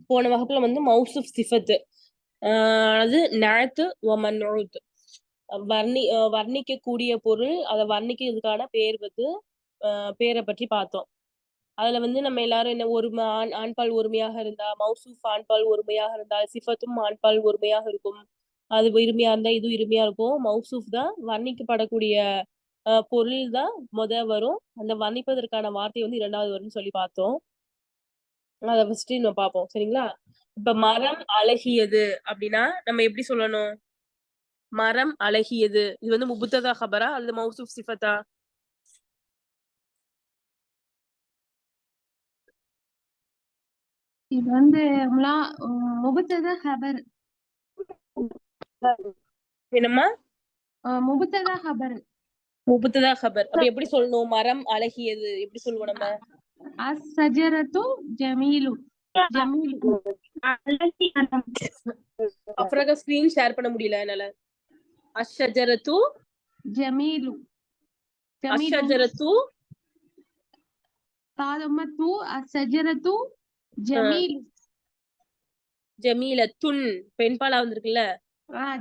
போன வகுப்புல வந்து மௌசூப் சிஃபத்து அது நஅத்து வ மன்ஊத் வர்ணிக்க கூடிய பொருள், அதை வர்ணிக்கிறதுக்கான பேர் வந்து பேரை பற்றி பார்த்தோம். அதுல வந்து நம்ம எல்லாரும் என்ன ஆண்பால் ஒருமையாக இருந்தா மௌசூப் ஆண்பால் ஒருமையாக இருந்தால் சிஃபத்தும் ஆண்பால் ஒருமையாக இருக்கும். அது இருமையா இருந்தா இதுவும் இருமையா இருக்கும். மௌசூப் தான் வர்ணிக்கப்படக்கூடிய பொருள் தான் வரும். அந்த வர்ணிப்பதற்கான வார்த்தை வந்து இரண்டாவது வரும்னு சொல்லி பார்த்தோம். அதை ஃபர்ஸ்ட் நம்ம பார்ப்போம். சரிங்களா? இப்ப மரம் அழகியது அப்படின்னா நம்ம எப்படி சொல்லணும்? மரம் அழகியது. இது வந்து முபுத்ததா ஹபரா அல்லது மௌசூப் சிஃபத்தா? இது வந்து முபத்ததா ஹபர். என்னம்மா? முபத்ததா ஹபர். முபத்ததா ஹபர். அப்ப எப்படி சொல்லணும்? மரம் அழகியது எப்படி சொல்லுவோம் நம்ம? அஸ்ஸஜரத்து ஜமீலு. ஜமீலு. அப்புறம் ஸ்கிரீன் ஷேர் பண்ண முடியல என்னால. அஷ்ஷஜரத்து ஜமீலு. அஷ்ஷஜரத்து தாதமத்து அஸ்ஸஜரத்து ஜமீலு. ஜமீலத்துன் பெண்பாலா வந்திருக்குல்ல?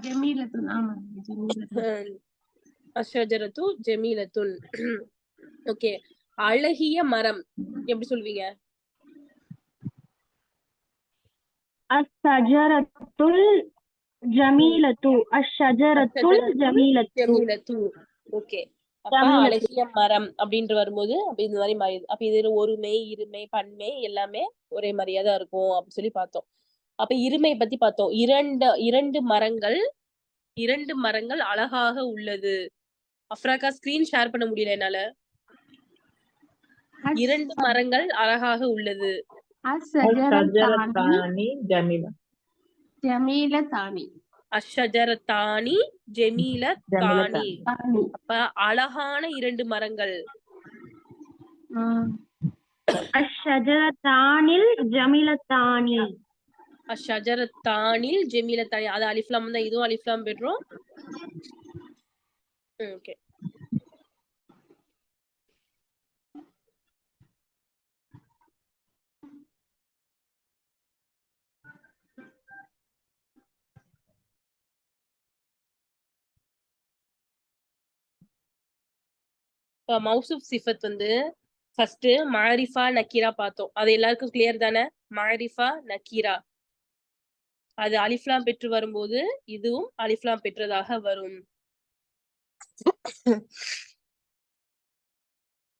ஜமீலத்துன். ஆமா, ஜமீலத்துன். அஷ்ஷஜரத்து ஜமீலத்துன். ஓகே. அழகிய மரம் எப்படி சொல்வீங்க? அஸ்ஸஜரத்துல் ஜமீலத்து. அஷ்ஷஜரத்துல் ஜமீலத்து. ஓகே. அப்ப அழகிய மரம் அப்படின்ற வரும்போது அப்ப இந்த மாதிரி மாறிடுது. அப்ப இதுல ஒருமை, இருமை, பன்மை எல்லாமே ஒரே மாதிரியா தான் இருக்கும் அப்படின்னு சொல்லி பார்த்தோம். அப்ப இருமை பத்தி பார்த்தோம். இரண்டு மரங்கள் அழகாக உள்ளது. அஃப்ராக்கா ஸ்கிரீன் ஷேர் பண்ண முடியல என்னால. இரண்டு மரங்கள் அழகாக உள்ளது. அஷ்ஷஜரத்தானி ஜமீலத்தானி. அஷ்ஷஜரத்தானி ஜமீலத்தானி. அப்ப அழகான இரண்டு மரங்கள். அஷ்ஷஜரத்தானில் ஜமீலத்தானி. அஷ்ஷஜரத்தானில் ஜமீலத்தானி. அது அலிஃப்லாம் தான். இதுவும் அலிஃப்லாம் பெற்றோம். ஓகே. மௌசூப் சிஃபத் வந்து ஃபர்ஸ்ட் மாரிஃபா நக்கீரா பார்த்தோம். அது எல்லாருக்கும் கிளியர் தானே? மாரிஃபா நக்கீரா அது அலிஃப்லாம் பெற்று வரும்போது இதுவும் அலிஃப்லாம் பெற்றதாக வரும்.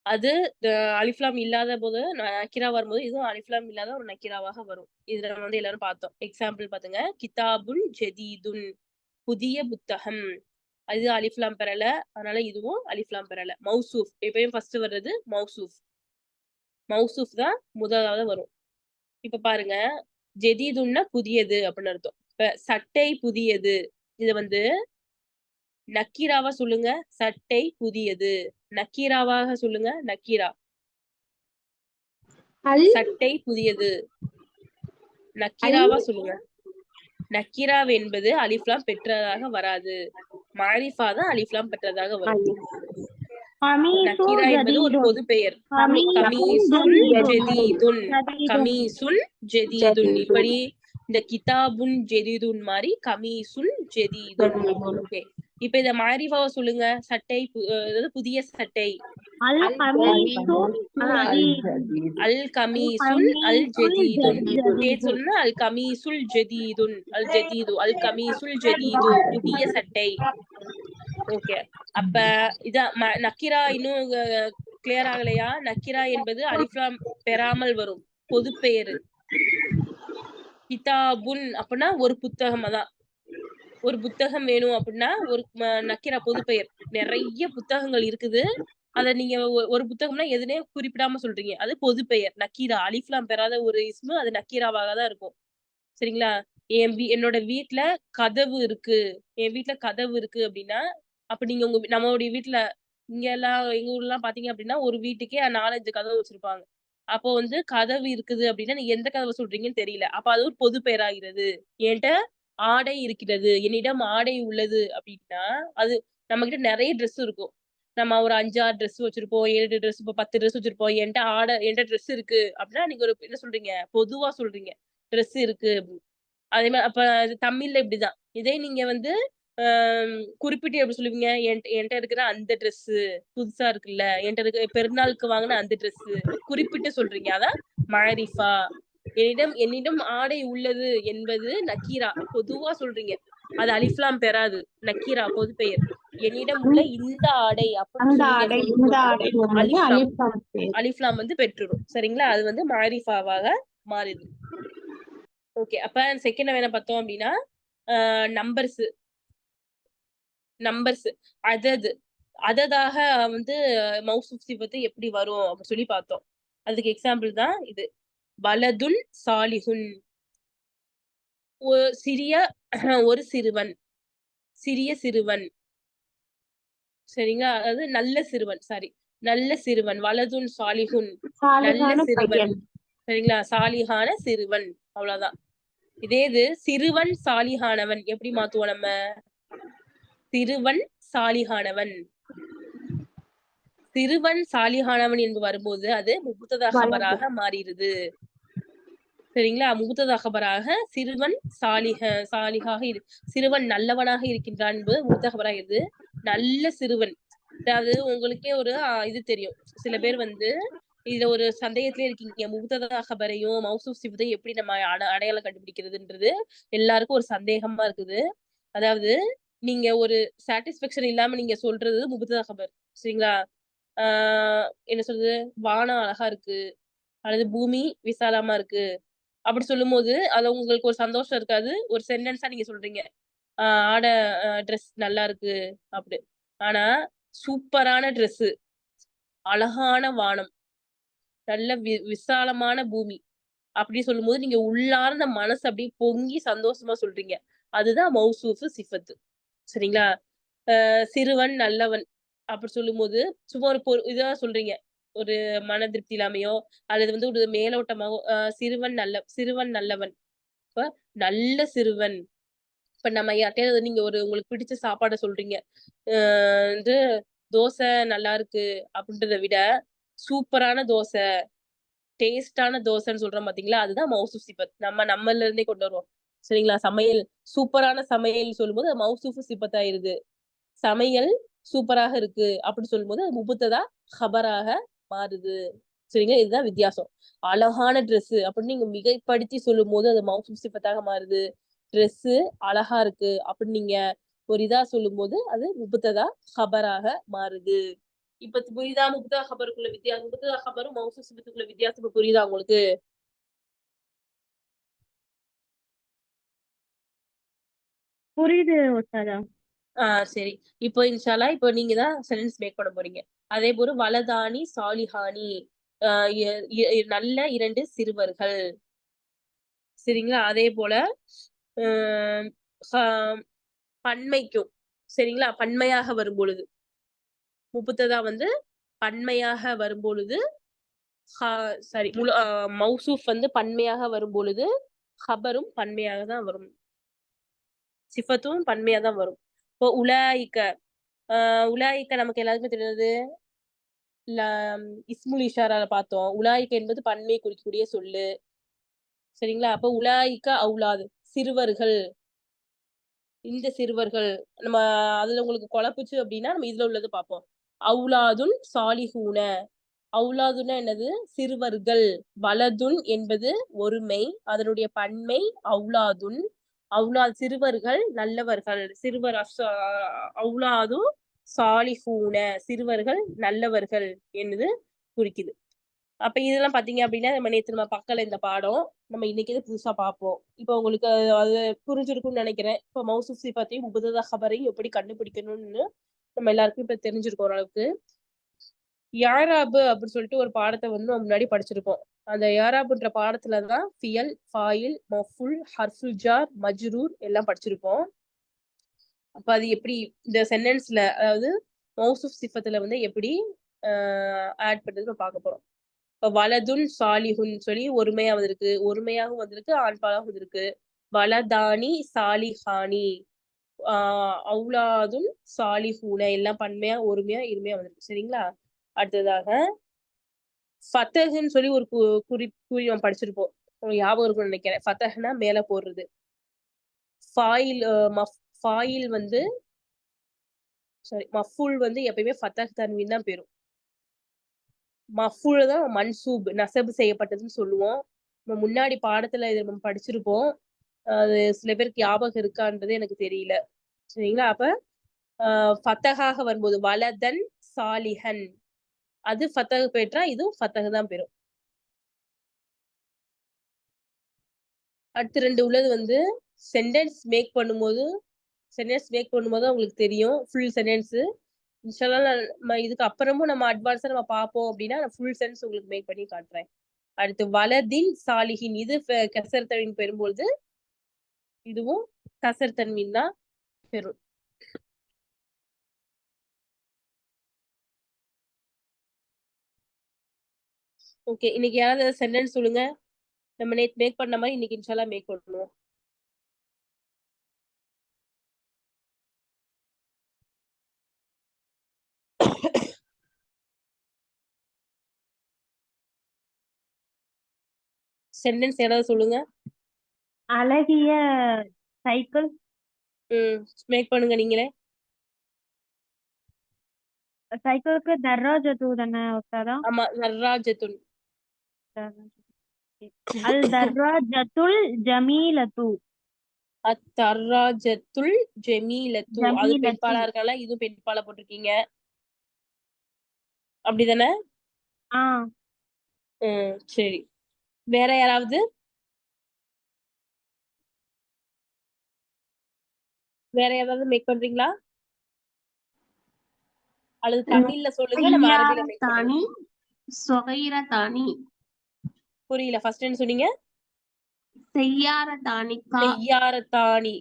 அது அலிஃப்லாம் இல்லாத போது நக்கீரா வரும்போது இதுவும் அலிஃப்லாம் இல்லாத ஒரு நக்கீராவாக வரும். இதுல வந்து எல்லாரும் பார்த்தோம். எக்ஸாம்பிள் பாத்துங்க. கிதாபுன் ஜதீதுன் புதிய புத்தகம். அது அலிஃப்லாம் பெறல, அதனால இதுவும் அலிஃப்லாம் பெறல. மௌசூப் எப்பயும் ஃபர்ஸ்ட் வர்றது மௌசூப் தான் முதலாவது வரும். இப்ப பாருங்க, ஜதீதுன்னா புதியது அப்படின்னு அர்த்தம். இப்ப சட்டை புதியது, இது வந்து நக்கீராவா சொல்லுங்க. சட்டை புதியது. நக்கீராவாக சொல்லுங்க. நக்கீரா. சட்டை புதியது. நக்கீராவா சொல்லுங்க. நக்கீரா என்பது அலிஃப்லாம் பெற்றதாக வராது. மாரிஃபா தான் அலிஃப்லாம் பெற்றதாக வரும். நக்கீரா என்பது ஒரு பொது பெயர். கமீசுன் ஜதீதுன். கமீசுன் ஜதீதுன். இப்படி இந்த கிதாபுன் ஜதீதுன் மாதிரி கமீசுன் ஜதீதுன். ஓகே. இப்ப இத மாரிஃபாவா சொல்லுங்க. சட்டை புதிய சட்டை. அல் கமீசுன் அல் ஜதீதுன். சொன்னா அல் கமீசுல் ஜதீதுன். அல் ஜதீது அல் கமீசுல் ஜதீது புதிய சட்டை. ஓகே. அப்ப இத நக்கீரா இன்னும் கிளியர் ஆகலையா? நக்கீரா என்பது அலிஃப்லாம் பெறாமல் வரும் பொது பெயரு. கிதாபுன் அப்படின்னா ஒரு புத்தகம். அதான் ஒரு புத்தகம் வேணும் அப்படின்னா ஒரு நக்கீரா பொது பெயர். நிறைய புத்தகங்கள் இருக்குது, அத நீங்க ஒரு புத்தகம்னா எதுனே குறிப்பிடாம சொல்றீங்க, அது பொது பெயர். நக்கீரா அலிஃப்லாம் பெறாத ஒரு இஸ்மு, அது நக்கீராவாக தான் இருக்கும். சரிங்களா? என்னோட வீட்டுல கதவு இருக்கு, என் வீட்டுல கதவு இருக்கு அப்படின்னா, அப்ப நீங்க நம்மளுடைய வீட்டுல இங்க எல்லாம் எங்க ஊர்ல எல்லாம் பாத்தீங்க அப்படின்னா ஒரு வீட்டுக்கே 4-5 கதவு வச்சிருப்பாங்க. அப்போ வந்து கதவு இருக்குது அப்படின்னா நீங்க எந்த கதவை சொல்றீங்கன்னு தெரியல. அப்ப அது ஒரு பொது பெயராகிறது. என்கிட்ட ஆடை இருக்கிறது, என்னிடம் ஆடை உள்ளது அப்படின்னா அது நம்ம கிட்ட நிறைய ட்ரெஸ் இருக்கும். நம்ம ஒரு 5-6 ட்ரெஸ் வச்சிருப்போம், 7 ட்ரெஸ், 10 ட்ரெஸ் வச்சிருப்போம். என்கிட்ட ட்ரெஸ் இருக்கு அப்படின்னா நீங்க ஒரு என்ன சொல்றீங்க? பொதுவா சொல்றீங்க. ட்ரெஸ் இருக்கு. அதே மாதிரி அப்ப தமிழ்ல இப்படிதான். இதே நீங்க வந்து குறிப்பிட்டு எப்படி சொல்லுவீங்க? என்கிட்ட இருக்கிற அந்த ட்ரெஸ் புதுசா இருக்குல்ல, என்கிட்ட இருக்க பெருநாளுக்கு வாங்கின அந்த ட்ரெஸ் குறிப்பிட்டு சொல்றீங்க. அதான் மாரிஃபா. என்னிடம் ஆடை உள்ளது என்பது நக்கீரா, பொதுவா சொல்றீங்க. அது அலிஃப்லாம் பெறாது, நக்கீரா பொது பெயர். என்னிடம் உள்ள இந்த ஆடை அப்படின்னு இந்த ஆடை அலிஃப்லாம் வந்து பெற்றுரும். சரிங்களா? அது வந்து மாரிஃபாவாக மாறுது. ஓகே, அப்ப செகண்ட் என்ன பார்த்தோம் அப்படின்னா நம்பர்ஸ் அததாக வந்து மௌசூஃப் சிஃபத்து எப்படி வரும் அப்படின்னு சொல்லி பார்த்தோம். அதுக்கு எக்ஸாம்பிள் தான் இது. வலதுன் சாலிஹுன், ஒரு சிறுவன், சிறிய சிறுவன். சரிங்களா? அதாவது நல்ல சிறுவன். வலதுன் சாலிஹுன், நல்ல சிறுவன். சரிங்களா? சாலிஹான சிறுவன், அவ்வளவுதான். இதே இது சிறுவன் சாலிஹானவன் எப்படி மாத்துவோம் நம்ம? சிறுவன் சாலிஹானவன் என்று வரும்போது அது முபுத்ததா கபராக மாறிடுது. சரிங்களா? முபுத்ததா கபராக சிறுவன் சாலிஹாக சிறுவன் நல்லவனாக இருக்கின்றான் என்பது முபுத்ததா கபராக இருக்கு. நல்ல சிறுவன், அதாவது உங்களுக்கே ஒரு இது தெரியும். சில பேர் வந்து இதுல ஒரு சந்தேகத்திலே இருக்கீங்க, முபுத்ததா கபரையும் மௌசூஃப் சிஃபத்தையும் எப்படி நம்ம அடையாளம் கண்டுபிடிக்கிறதுன்றது எல்லாருக்கும் ஒரு சந்தேகமா இருக்குது. அதாவது நீங்க ஒரு சாட்டிஸ்பேக்ஷன் இல்லாம நீங்க சொல்றது முபுத்ததா கபர். சரிங்களா? என்ன சொல்றது, வானம் அழகா இருக்கு அல்லது பூமி விசாலமா இருக்கு அப்படி சொல்லும் போது அது உங்களுக்கு ஒரு சந்தோஷம் இருக்காது. ஒரு சென்டென்ஸா நீங்க சொல்றீங்க, ஆட ட்ரெஸ் நல்லா இருக்கு அப்படி. ஆனா சூப்பரான ட்ரெஸ், அழகான வானம், நல்ல விசாலமான பூமி அப்படி சொல்லும் போது நீங்க உள்ளார்ந்த மனசு அப்படியே பொங்கி சந்தோஷமா சொல்றீங்க. அதுதான் மௌசூஃப் சிஃபத்து. சரிங்களா? சிறுவன் நல்லவன் அப்படி சொல்லும் போது சும்மா ஒரு இதா சொல்றீங்க, ஒரு மன திருப்தி இல்லாமையோ அல்லது வந்து ஒரு மேலோட்டமாவோ. சிறுவன் நல்லவன், இப்ப நல்ல சிறுவன். இப்ப நம்ம யார்ட்டையாவது நீங்க உங்களுக்கு பிடிச்ச சாப்பாடை சொல்றீங்க, வந்து தோசை நல்லா இருக்கு அப்படின்றத விட சூப்பரான தோசை, டேஸ்டான தோசைன்னு சொல்றோம் பாத்தீங்களா? அதுதான் மௌசூஃப் சிஃபத். நம்மள இருந்தே கொண்டு வருவோம். சரிங்களா? சமையல் சூப்பரான சமையல் சொல்லும்போது அது மௌசூஃப் சிஃபத் ஆயிருது. சமையல் சூப்பராக இருக்கு அப்படி சொல்லும்போது அது முபுத்ததா ஹபராக மாறுது. சரிங்களா? இதுதான் வித்தியாசம். அழகான ட்ரெஸ் அப்படின்னு நீங்க மிகைப்படுத்தி சொல்லும் போது அது மௌசூஃப் சிஃபத்தாக மாறுது. ட்ரெஸ் அழகா இருக்கு அப்படின்னு நீங்க ஒரு இதா சொல்லும் போது அது முபுத்ததா ஹபராக மாறுது. இப்ப புரியுதா முபுத்ததா ஹபருக்குள்ள வித்தியாசம்? முபுத்ததா ஹபரும் மௌசூஃப் சிஃபத்துக்குள்ள வித்தியாசம் புரியுதா உங்களுக்கு? புரியுது உஸ்தாதா. சரி. இப்போ இன்ஷால்லா இப்போ நீங்க தான் சென்டென்ஸ் மேக் பண்ண போறீங்க. அதே போல வலதானி சாலிஹானி, நல்ல 2 சிறுவர்கள். சரிங்களா? அதே போல பன்மைக்கும், சரிங்களா, பன்மையாக வரும் பொழுது முபுத்ததா வந்து பன்மையாக வரும் பொழுது சாரி மௌசூஃப் வந்து பன்மையாக வரும் பொழுது ஹபரும் பன்மையாக தான் வரும், சிஃபத்தும் பன்மையா தான் வரும். இப்போ உலாயிக்க நமக்கு எல்லாருக்குமே தெரியாது, இஸ்முல் இஷாரால பார்த்தோம். உலாயிக்க என்பது பன்மை குறிக்கக்கூடிய சொல்லு. சரிங்களா? அப்ப உலாயிக்க அவுலாது, சிறுவர்கள், இந்த சிறுவர்கள். நம்ம அதுல உங்களுக்கு குழப்புச்சு அப்படின்னா நம்ம இதுல உள்ளது பார்ப்போம். அவுலாதுன் சாலிஹூன, அவுலாதுன்னா என்னது? சிறுவர்கள். வலதுன் என்பது ஒருமை, அதனுடைய பன்மை அவுலாதுன். அவுலாத் சிறுவர்கள் நல்லவர்கள், அவுலாது சாலிஹூன சிறுவர்கள் நல்லவர்கள் என்பது குறிக்குது. அப்ப இதெல்லாம் பாத்தீங்க அப்படின்னா நம்ம நேற்று நம்ம பார்க்கல இந்த பாடம், நம்ம இன்னைக்கு புதுசா பார்ப்போம். இப்ப உங்களுக்கு அது புரிஞ்சிருக்கும்னு நினைக்கிறேன். இப்ப மௌசூஃப் சிஃபத்தையும் முபுத்ததா ஹபரையும் எப்படி கண்டுபிடிக்கணும்னு நம்ம எல்லாருக்கும் இப்ப தெரிஞ்சிருக்கோம் ஓரளவுக்கு. யாராபு அப்படின்னு சொல்லிட்டு ஒரு பாடத்தை வந்து நம்ம முன்னாடி படிச்சிருப்போம். அந்த யாராபுன்ற பாடத்துலதான் ஃபியல், ஃபாயில், மஃபுல், ஹர்ஃபுல் ஜார், மஜ்ரூர் எல்லாம் படிச்சிருப்போம். அப்ப அது எப்படி இந்த சென்டென்ஸ்ல, அதாவது மௌசூஃப் சிஃபத்துல வந்து எப்படி ஆட் பண்றது நம்ம பார்க்க போறோம். இப்ப வலதுன் சாலிஹுன் சொல்லி ஒருமையா வந்திருக்கு, ஒருமையாகவும் வந்திருக்கு, ஆண்பாலாகவும் வந்திருக்கு. வலதானி சாலிஹானி, அவுலாதுன் சாலிஹூன எல்லாம் பன்மையா ஒருமையா இருமையா வந்திருக்கு. சரிங்களா? அடுத்ததாக ஃபத்தஹுன்னு சொல்லி ஒரு குறி நம்ம படிச்சிருப்போம். உங்களுக்கு ஞாபகம் இருக்கும்னு நினைக்கிறேன். ஃபதஹ்னா மேல போடுறது. ஃபாயில் வந்து மஃபூல் வந்து எப்பயுமே ஃபதஹ் தன்வீன் தான் பெறும். மஃபூல் தான் மன்சூப் நசபு செய்யப்பட்டதுன்னு சொல்லுவோம். நம்ம முன்னாடி பாடத்துல இதை நம்ம படிச்சிருப்போம். அது சில பேருக்கு ஞாபகம் இருக்கான்றது எனக்கு தெரியல. சரிங்களா? அப்ப ஃபத்தஹாக வரும்போது வலதன் சாலிஹன் அது ஃபத்தஹ் பெற்றா இதுவும் ஃபத்தஹ் தான் பெறும். அடுத்து 2 உள்ளது வந்து சென்டென்ஸ் மேக் பண்ணும்போது உங்களுக்கு தெரியும் ஃபுல் சென்டென்ஸ். இன்ஷால்லா நம்ம இதுக்கு அப்புறமும் நம்ம அட்வான்ஸா நம்ம பார்ப்போம் அப்படின்னா நான் ஃபுல் சென்டென்ஸ் உங்களுக்கு மேக் பண்ணி காட்டுறேன். அடுத்து வலதின் சாலிஹின் இது கசர் தன்வீன் பெறும்பொழுது இதுவும் கசர் தன்வீன் தான் பெறும். ஓகே, இன்னைக்கு யாராவது சென்டென்ஸ் சொல்லுங்க. நம்ம நேத்து மேக் பண்ண மாதிரி இன்னைக்கு இன்ஷால்லா மேக் பண்ணுவோம். சென்டென்ஸ் யாராவது சொல்லுங்க. அழகிய சைக்கிள். மேக் பண்ணுங்க நீங்களே. சைக்கிளுக்கு தர்ராஜத்து தானே உஸ்தாதா? ஆமா, தர்ராஜத்துன். அல் தர்ராஜத்துல் ஜமீலத்து. அத்தர்ராஜத்துல் ஜமீலத்து அது ஜமீலத்து. பெண்பாலா இருக்கனால இதுவும் பெண்பாலா போட்டிருக்கீங்க. அப்படிதானே? சரி. வேற யாராவது மேக் பண்றீங்களா? அல்லது தமிழ்ல சொல்லுங்க, நம்ம அரபில மேக் பண்ணுவோம். صغيرتان புரியல. ஃபர்ஸ்ட் என்ன சொன்னீங்க? سيارتان செய்யாரத்தானி.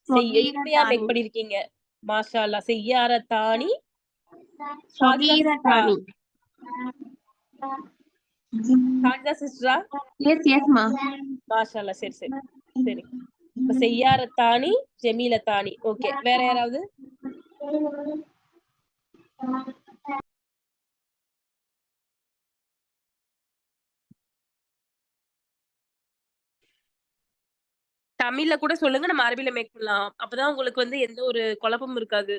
எப்படியா மேக் பண்ணிருக்கீங்க? மாஷா அல்லாஹ். செய்யாரத்தானி صغيرتان. சாஜிதா சிஸ்டரா? yes ma. மாஷா அல்லாஹ். சரி சரி சரி. இப்ப செய்யாரத்தானி ஜமீலத்தானி. ஓகே, வேற யாராவது? தமிழ்ல கூட சொல்லுங்க, நம்ம அரபில மேக் பண்ணலாம். அப்பதான் உங்களுக்கு வந்து எந்த ஒரு குழப்பமும் இருக்காது.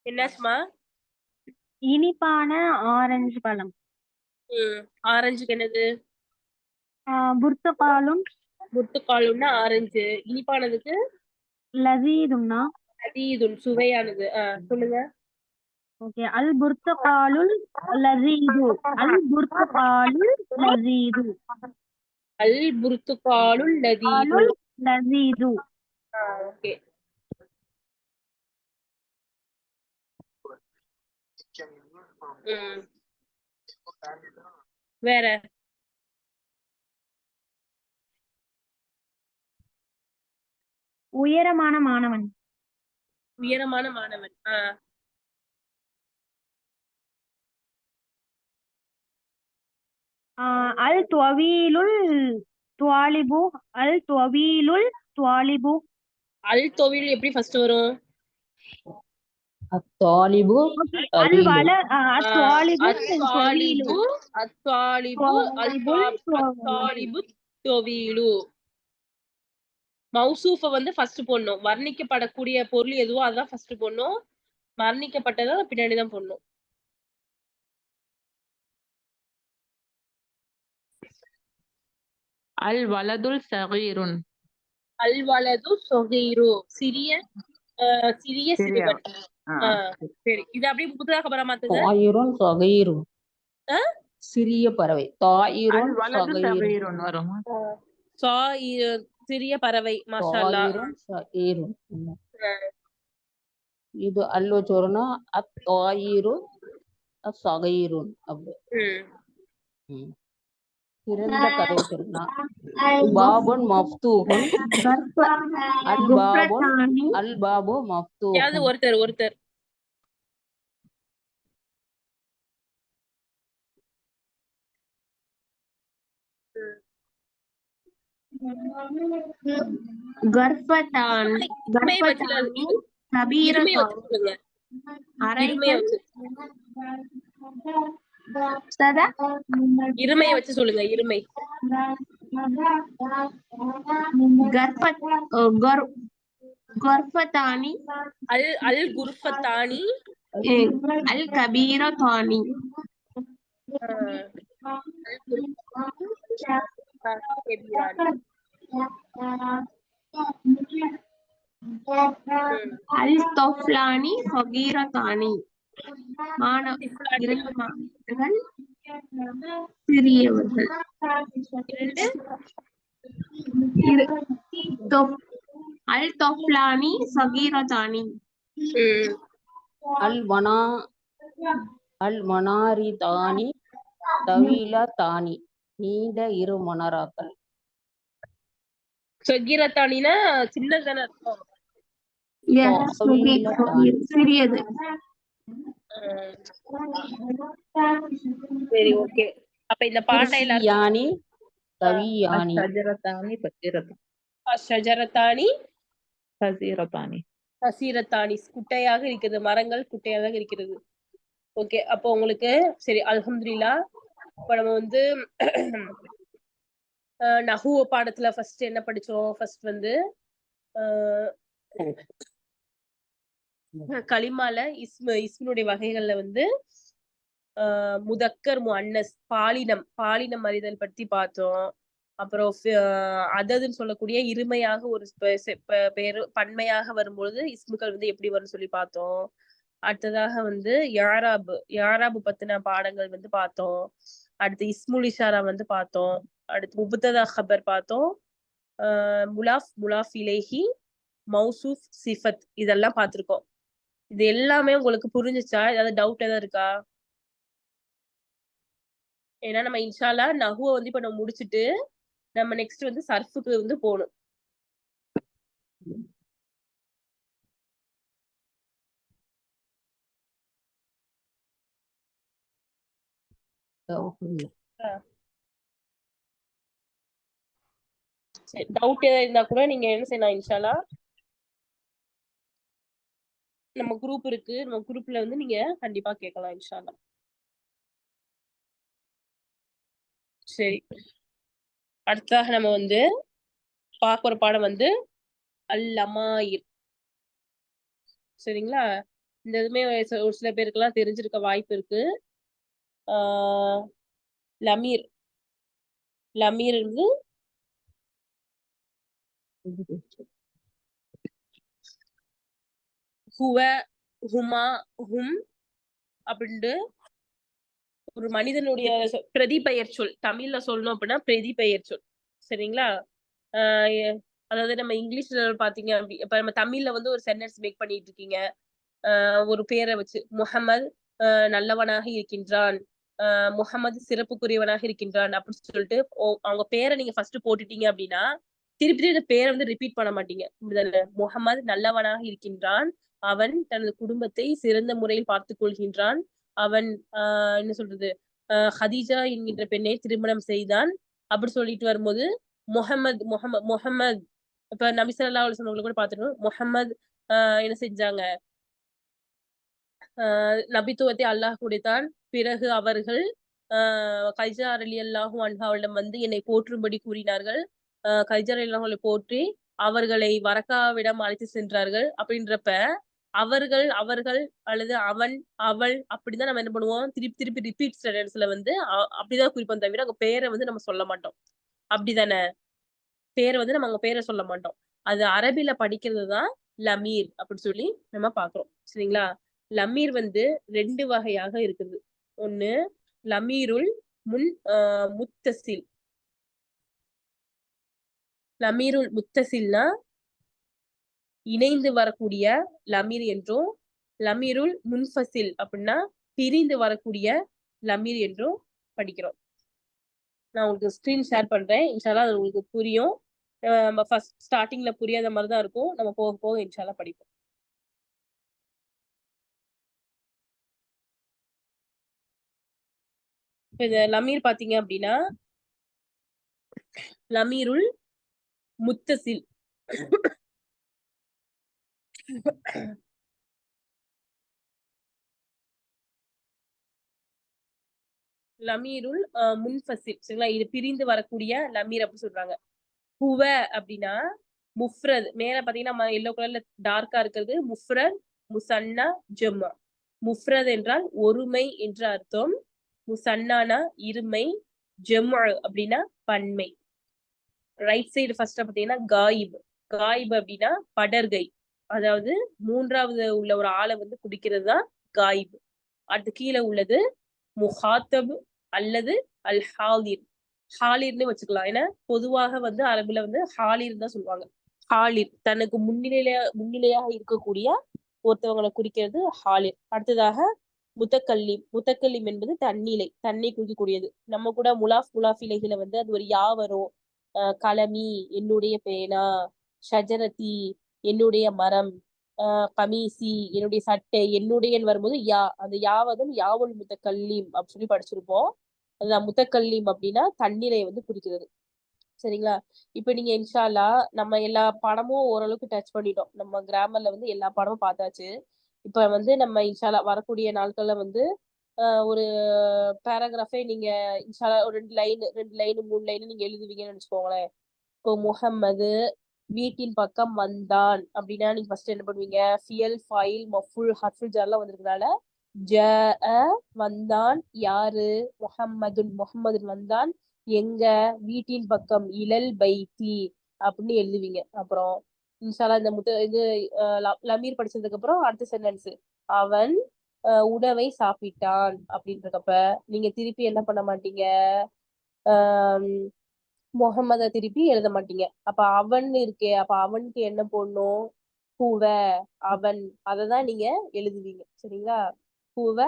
என்னாச்சுமா? இனிப்பான ஆரஞ்சு பழம். ஆரஞ்சுக்கு என்னது? புர்த்துகாலும். புர்த்துகாலும்னா ஆரஞ்சு. இனிப்பானதுக்கு லசீதும்னா லதீதுன் சுவையானது. சொல்லுங்க. ஓகே. அல் புர்த்துகாலுல் லசீது. அல் புர்த்துகாலுல் லசீது. அல் புர்த்துகாலுல் லதீது. லசீது. ஓகே. வேற உயரமான மாணவன். உயரமான மாணவன். அல் துவீலுல் துவாலிபு. அல் துவீலுல் துவாலிபு. அல் தொவில் எப்படி ஃபர்ஸ்ட் வரும்? அத்தாலிபு அல் வல அத்வாலிபு அத்வாலிபு அத்வாலிபு அத்வாலிபு தொவீலு. மௌசூஃப வந்து ஃபர்ஸ்ட் போடணும். வர்ணிக்கப்படக்கூடிய பொருள் எதுவோ அதான் ஃபர்ஸ்ட் போடணும். வர்ணிக்கப்பட்டதை பின்னாடி தான் போடணும். அல் வலதுல் சகீருன். அல் வலது சொகீரு சிறிய சிறுவன். சரி, இது அப்படியே முத்தா கபரா மாத்துங்க. தாயிரும் சகீரும். சிறிய பறவை. தாயிரும் சகீரும் வரும். சிறிய பறவை. மாஷா அல்லாஹ். சகீரும். இது அல்லோ சொன்னா அத்தாயிரு சகீருன் அப்படி. திறந்த கதவு சொன்னா பாபுன் மஃப்தூஹுன். அல் பாபுன் அல் பாபு மஃப்தூஹுன். ஒருத்தர் கர்ப்பதான் இருமையை வச்சு கர்ப்பதானி இருமையை வச்சு கபீரதான் சொல்லுங்க. இருமையை அறைகள் வச்சு சதா இருமையை வச்சு சொல்லுங்க. இருமை. கர்ப்பதானி அல் அல் குர்ஃபத்தானி அல் கபீரதானி அல் தொஃப்லானி சகீரதானி இரண்டு மாணவர்கள் சிறியவர்கள். அல் தொஃப்லானி சகீரதானி அல் மனாரிதானி தவீலதானி நீண்ட இரு மணராக்கள். சகீரத்தானினா சின்னதான அர்த்தம். சிறியது. சரி, ஓகே. அப்ப இந்த பாட்டை எல்லாரும் தவியானி ஷஜரத்தானி கசீரத்தானி கசீரத்தானி குட்டையாக இருக்கிறது. மரங்கள் குட்டையாக இருக்கிறது. ஓகே, அப்போ உங்களுக்கு சரி, அல்ஹம்துலில்லாஹ். இப்ப நம்ம வந்து நஹுவ பாடத்துல ஃபர்ஸ்ட் என்ன படிச்சோம்? ஃபர்ஸ்ட் வந்து கலிமால இஸ்முடைய வகைகள்ல வந்து முதக்கர் முஅன்னஸ் பாலினம் அறிதல் பத்தி பார்த்தோம். அப்புறம் அததுன்னு சொல்லக்கூடிய இருமையாக ஒரு பேரு பன்மையாக வரும்பொழுது இஸ்முகள் வந்து எப்படி வரும்னு சொல்லி பார்த்தோம். அடுத்ததாக வந்து யாராபு பத்தின பாடங்கள் வந்து பார்த்தோம். அடுத்து இஸ்முல் இஷாரா வந்து பார்த்தோம். அடுத்து முபத்ததா ஹபர் பார்த்தோம். முலாஃப் இலேஹி, மௌசூஃப், சிஃபத் இதெல்லாம் பார்த்திருக்கோம். இது எல்லாமே உங்களுக்கு புரிஞ்சுச்சா? ஏதாவது டவுட் ஏதாவது இருக்கா? ஏன்னா நம்ம இன்ஷா அல்லாஹ் நஹுவ வந்து இப்ப நம்ம முடிச்சுட்டு நம்ம நெக்ஸ்ட் வந்து சர்ஃபுக்கு வந்து போகணும். டவுட் ஏதாவது இருந்தா கூட நீங்க என்ன செய்யலாம், இன்ஷா அல்லாஹ் நம்ம குரூப் இருக்கு. நம்ம குரூப்ல வந்து நீங்க கண்டிப்பா கேட்கலாம் இன்ஷா அல்லாஹ். சரி, அடுத்ததாக நம்ம வந்து பார்க்குற பாடம் வந்து அல்-லமாயிர். சரிங்களா? இந்த இதுமே ஒரு சில பேருக்குலாம் தெரிஞ்சிருக்க வாய்ப்பு இருக்கு. லமீர் வந்து ஹுவ, ஹுமா, ஹும் அப்படின்ட்டு ஒரு மனிதனுடைய பிரதிபெயர் சொல். தமிழ்ல சொல்லணும் அப்படின்னா பிரதிபெயர் சொல். சரிங்களா? அதாவது நம்ம இங்கிலீஷ்ல பாத்தீங்க இப்ப நம்ம தமிழ்ல வந்து ஒரு சென்டென்ஸ் மேக் பண்ணிட்டு இருக்கீங்க. ஒரு பேரை வச்சு முஹம்மது நல்லவனாக இருக்கின்றான், முஹம்மது சிறப்புக்குரியவனாக இருக்கின்றான் அப்படின்னு சொல்லிட்டு அவங்க பேரை நீங்க ஃபர்ஸ்ட் போட்டுட்டீங்க அப்படின்னா திருப்பி இந்த பேரை வந்து ரிப்பீட் பண்ண மாட்டீங்க. முஹம்மது நல்லவனாக இருக்கின்றான், அவன் தனது குடும்பத்தை சிறந்த முறையில் பார்த்துக் கொள்கின்றான், அவன் என்ன சொல்றது ஹதீஜா என்கின்ற பெண்ணை திருமணம் செய்தான் அப்படி சொல்லிட்டு வரும்போது முஹம்மது இப்ப நபி ஸல்லல்லாஹு அலைஹி வஸல்லம் கூட பாத்துருக்கோம். முஹம்மது என்ன செஞ்சாங்க, நபித்துவத்தை அல்லாஹ் கொடுத்தான். பிறகு அவர்கள் கதிஜா ரலியல்லாஹு அன்ஹா அவளிடம் வந்து என்னை போற்றும்படி கூறினார்கள். கதிஜா ரலியல்லாஹு அன்ஹா போற்றி அவர்களை வரக்காவிடம் அழைத்து சென்றார்கள். அப்படின்றப்ப அவர்கள் அல்லது அவன் அவள் அப்படிதான் நம்ம என்ன பண்ணுவோம், திருப்பி ரிப்பீட் சென்டென்ஸ்ல வந்து அப்படிதான் குறிப்போம் தவிர அங்க பேரை வந்து நம்ம சொல்ல மாட்டோம். அப்படிதானே? பேரை வந்து நம்ம அங்க பேரை சொல்ல மாட்டோம். அது அரபில படிக்கிறது தான் லமீர் அப்படின்னு சொல்லி நம்ம பாக்குறோம். சரிங்களா? லமீர் வந்து 2 வகையாக இருக்குது. ஒண்ணு லமீருல் முத்தசில். லமீருல் முத்தசில்னா இணைந்து வரக்கூடிய லமீர் என்றும், லமீருல் முன்ஃபசில் அப்படின்னா பிரிந்து வரக்கூடிய லமீர் என்றும் படிக்கிறோம். நான் உங்களுக்கு ஸ்கிரீன் ஷேர் பண்றேன். இன்ஷால்லா அது உங்களுக்கு புரியும். நம்ம ஃபர்ஸ்ட் ஸ்டார்டிங்ல புரியாத மாதிரி தான் இருக்கும். நம்ம போக போக இன்ஷால்லா படிப்போம். இந்த லமீர் பாத்தீங்க அப்படின்னா லமீருல் முத்தசில் லமீருல் முன்ஃபசில் சரிங்களா, இது பிரிந்து வரக்கூடிய லமீர் அப்படி சொல்றாங்க. ஹுவ அப்படின்னா முஃப்ரத், மேல பாத்தீங்கன்னா எல்லோ கலர்ல டார்க்கா இருக்கிறது முஃப்ரத், முசன்னா, ஜம்மா. முஃப்ரத் என்றால் ஒருமை என்ற அர்த்தம், முசன்னானா இருமை, ஜம்மா அப்படின்னா பன்மை. ரைட் சைடு ஃபர்ஸ்ட் பாத்தீங்கன்னா காயிப். காயிப் அப்படின்னா படர்கை, அதாவது மூன்றாவது உள்ள ஒரு ஆளை வந்து குடிக்கிறது தான் காயிப். அடுத்து கீழே உள்ளது முஹாத்தப் அல்லது அல் ஹாலிர். ஹாலிர்னு வச்சுக்கலாம், ஏன்னா பொதுவாக வந்து அரபுல வந்து ஹாலிர் தான் சொல்லுவாங்க. ஹாலிர் தனக்கு முன்னிலையாக இருக்கக்கூடிய ஒருத்தவங்களை குறிக்கிறது ஹாலிர். அடுத்ததாக முத்தக்கல்லிம். முத்தக்கல்லிம் என்பது தன்னிலை, தன்னை குறிக்கக்கூடியது. நம்ம கூட முலாஃப் இலைகளை வந்து அது ஒரு யா வரும். கலமி என்னுடைய பேனா, ஷஜரதி என்னுடைய மரம், கமீசி என்னுடைய சட்டை, என்னுடைய வரும்போது யா, அந்த யாவதும் யாவுல் முத்தக்கல்லிம் அப்படின்னு சொல்லி படிச்சிருப்போம். அதுதான் முத்தக்கல்லிம் அப்படின்னா தன்னிலையை வந்து குறிக்கிறது. சரிங்களா, இப்ப நீங்க இன்ஷா அல்லாஹ் நம்ம எல்லா பாடமும் ஓரளவுக்கு டச் பண்ணிட்டோம். நம்ம கிராமர்ல வந்து எல்லா பாடமும் பார்த்தாச்சு. இப்ப வந்து நம்ம இன்ஷா அல்லாஹ் வரக்கூடிய நாட்கள்ல வந்து ஒரு பேராகிராஃபே நீங்க இன்ஷா அல்லாஹ் ஒரு 2 லைன் 3 லைன் நீங்க எழுதுவீங்கன்னு நினைச்சுக்கோங்களேன். இப்போ முஹம்மது வீட்டின் பக்கம் வந்தான் அப்படின்னா நீங்க ஃபர்ஸ்ட் என்ன பண்ணுவீங்க, ஃபியல், ஃபைல், மஃபுல், ஹர்ஃபுல் ஜர்லாம் வந்திருக்கனால ஜஅ வந்தான், யாரு, முஹம்மதுன் வந்தான், எங்க, வீட்டின் பக்கம், இலல் பைத்தி அப்படின்னு எழுதுவீங்க. அப்புறம் இன்ஷால்லா இந்த இது லமீர் படிச்சதுக்கு அப்புறம் அடுத்த சென்டென்ஸ் அவன் உணவை சாப்பிட்டான் அப்படின்றப்ப நீங்க திருப்பி என்ன பண்ண மாட்டீங்க, முகம்மத திருப்பி எழுத மாட்டீங்க. அப்ப அவன் இருக்கே, அப்ப அவனுக்கு என்ன போடணும், ஹுவ அவன், அததான் நீங்க எழுதுவீங்க. சரிங்களா, ஹுவ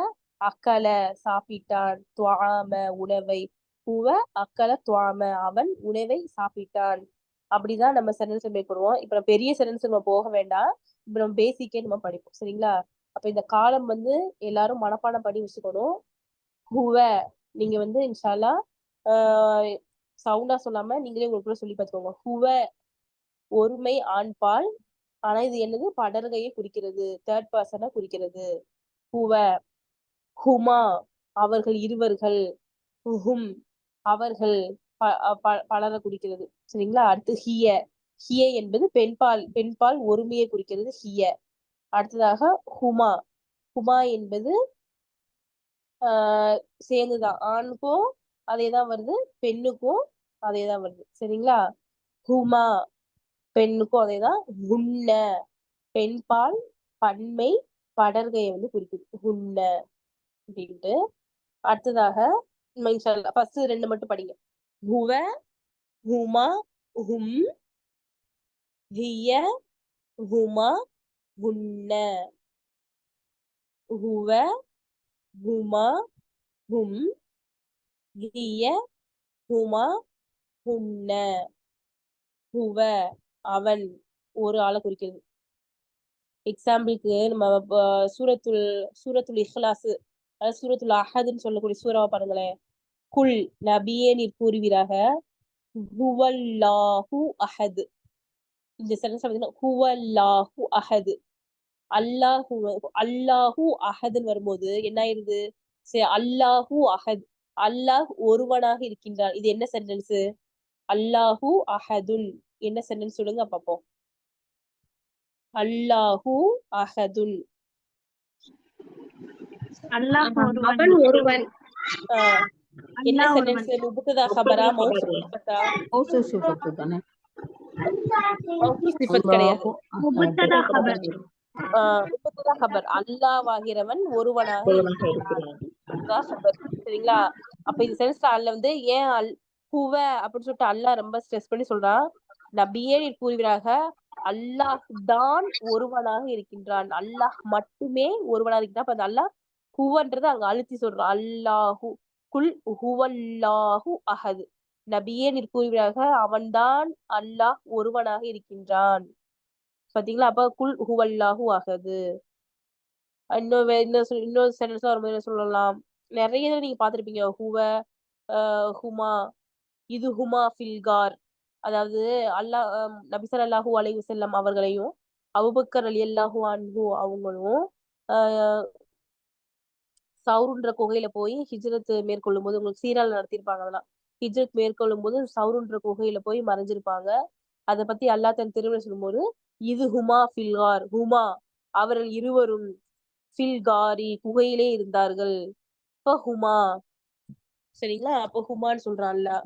அக்கல சாப்பிட்டான், துவாம உணவை, ஹுவ அக்கல துவாம அவன் உணவை சாப்பிட்டான். அப்படிதான் நம்ம சென்டென்ஸ் மேற்கொள்வோம். இப்ப நம்ம பெரிய சென்டென்ஸ் நம்ம போக வேண்டாம், இப்ப நம்ம பேசிக்கே நம்ம படிப்போம். சரிங்களா, அப்ப இந்த காலம் வந்து எல்லாரும் மனப்பாடம் பண்ணி வச்சுக்கணும். ஹுவ நீங்க வந்து இன்ஷால்லா சவுண்டா சொல்லாம நீங்களே உங்களுக்குள்ள சொல்லி பார்த்துக்கோங்க. ஹுவ ஒருமை ஆண்பால், ஆனா இது என்னது படர்கையை குறிக்கிறது, தேர்ட் பர்சனை குறிக்கிறது. ஹுவ ஹுமா அவர்கள் இருவர்கள், ஹும் அவர்கள் பலரை குறிக்கிறது. சரிங்களா, அடுத்து ஹிய, ஹிய என்பது பெண்பால் ஒருமையை குறிக்கிறது ஹிய. அடுத்ததாக ஹுமா, ஹுமா என்பது சேர்ந்துதான், ஆணுக்கும் அதேதான் வருது, பெண்ணுக்கும் அதேதான் வருது. சரிங்களா, ஹுமா பெண்ணுக்கும் அதேதான், ஹுன்ன பெண்பால் பன்மை படர்கையை வந்து குறிக்குது ஹுன்ன அப்படின்ட்டு. அடுத்ததாக ஃபர்ஸ்ட் 2 மட்டும் படிங்க. ஹுவ ஹுமா ஹும் ஹிய ஹுமா ஹுன்ன. ஹுவ ஹுமா ஹும் ஹிய ஹுமா ஹுன்ன. ஹுவ அவன் ஒரு ஆளை குறிக்கிறது. எக்ஸாம்பிளுக்கு நம்ம சூரத்துல் இஹ்லாஸ், அதாவது சூரத்துல் அஹதுன்னு சொல்லக்கூடிய சூறாவை பாருங்களேன். குல் நபியே நீர் கூறுவீராக, ஹுவல்லாஹு அஹது. இந்த சென்டென்ஸ் பார்த்தீங்கன்னா ஹுவல்லாஹு அஹது, அல்லாஹு அஹதுன்னு வரும்போது என்ன ஆயிருது, சரி அல்லாஹு அஹத், அல்லாஹ் ஒருவனாக இருக்கின்றான். இது என்ன சென்டென்ஸ், அல்லாஹு அஹதுன். என்ன சென்டென்ஸ் சொல்லுங்க பாப்போம். அல்லாஹு அஹதுன், அல்லாஹ் அவன் ஒருவன். என்ன சென்டென்ஸ், முபத்ததா கபரா மௌசூஃப் சிஃபத்தா? மௌசூஃப் சிஃபத்து தானே, மௌசூஃப் சிஃபத் கிடையாது, முபத்ததா கபர். முபத்ததா கபர். அல்லாஹ் ஆகிறவன் ஒருவனாக இருக்கிறான். சரிங்களா, அப்ப இந்த சென்ஸ்ல அல்ல வந்து ஏன் ஹுவ அப்படின்னு சொல்லிட்டு அல்லாஹ் ரொம்ப ஸ்ட்ரெஸ் பண்ணி சொல்றான், நபியே நீர் கூறுவீராக அல்லாஹ் தான் ஒருவனாக இருக்கின்றான், அல்லாஹ் மட்டுமே ஒருவனாக இருக்கின்றான். அப்ப அந்த அல்லாஹ் ஹுவன்றது அங்க அழுத்தி சொல்றான், அல்லாஹு குல் ஹுவல்லாஹு அஹது, நபியே நீர் கூறுவீராக அவன்தான் அல்லாஹ் ஒருவனாக இருக்கின்றான். பாத்தீங்களா, அப்ப குல் ஹுவல்லாஹு அஹது. இன்னொரு சென்டென்ஸ் வரும்போது என்ன சொல்லலாம், நிறைய நீங்க பாத்திருப்பீங்க, ஹுவ ஹுமா இது ஹுமா ஃபில்கார், அதாவது அல்லாஹ் நபி ஸல்லல்லாஹு அலைஹி வஸல்லம் அவர்களையும் அபூபக்கர் ரலியல்லாஹு அன்ஹு அவங்களும் ஆஹ் சௌருன்ற குகையில போய் ஹிஜ்ரத் மேற்கொள்ளும் போது, உங்களுக்கு சீரால நடத்திருப்பாங்க அதெல்லாம். ஹிஜ்ரத் மேற்கொள்ளும் போது சௌருன்ற குகையில போய் மறைஞ்சிருப்பாங்க. அதை பத்தி அல்லாஹ் தன் திருமணம் சொல்லும்போது இது ஹுமா ஃபில்கார், ஹுமா அவர்கள் இருவரும் ஃபில்காரி குகையிலே இருந்தார்கள். இப்ப ஹுமா, சரிங்களா? அப்போ ஹுமான்னு சொல்றான் அல்லாஹ்.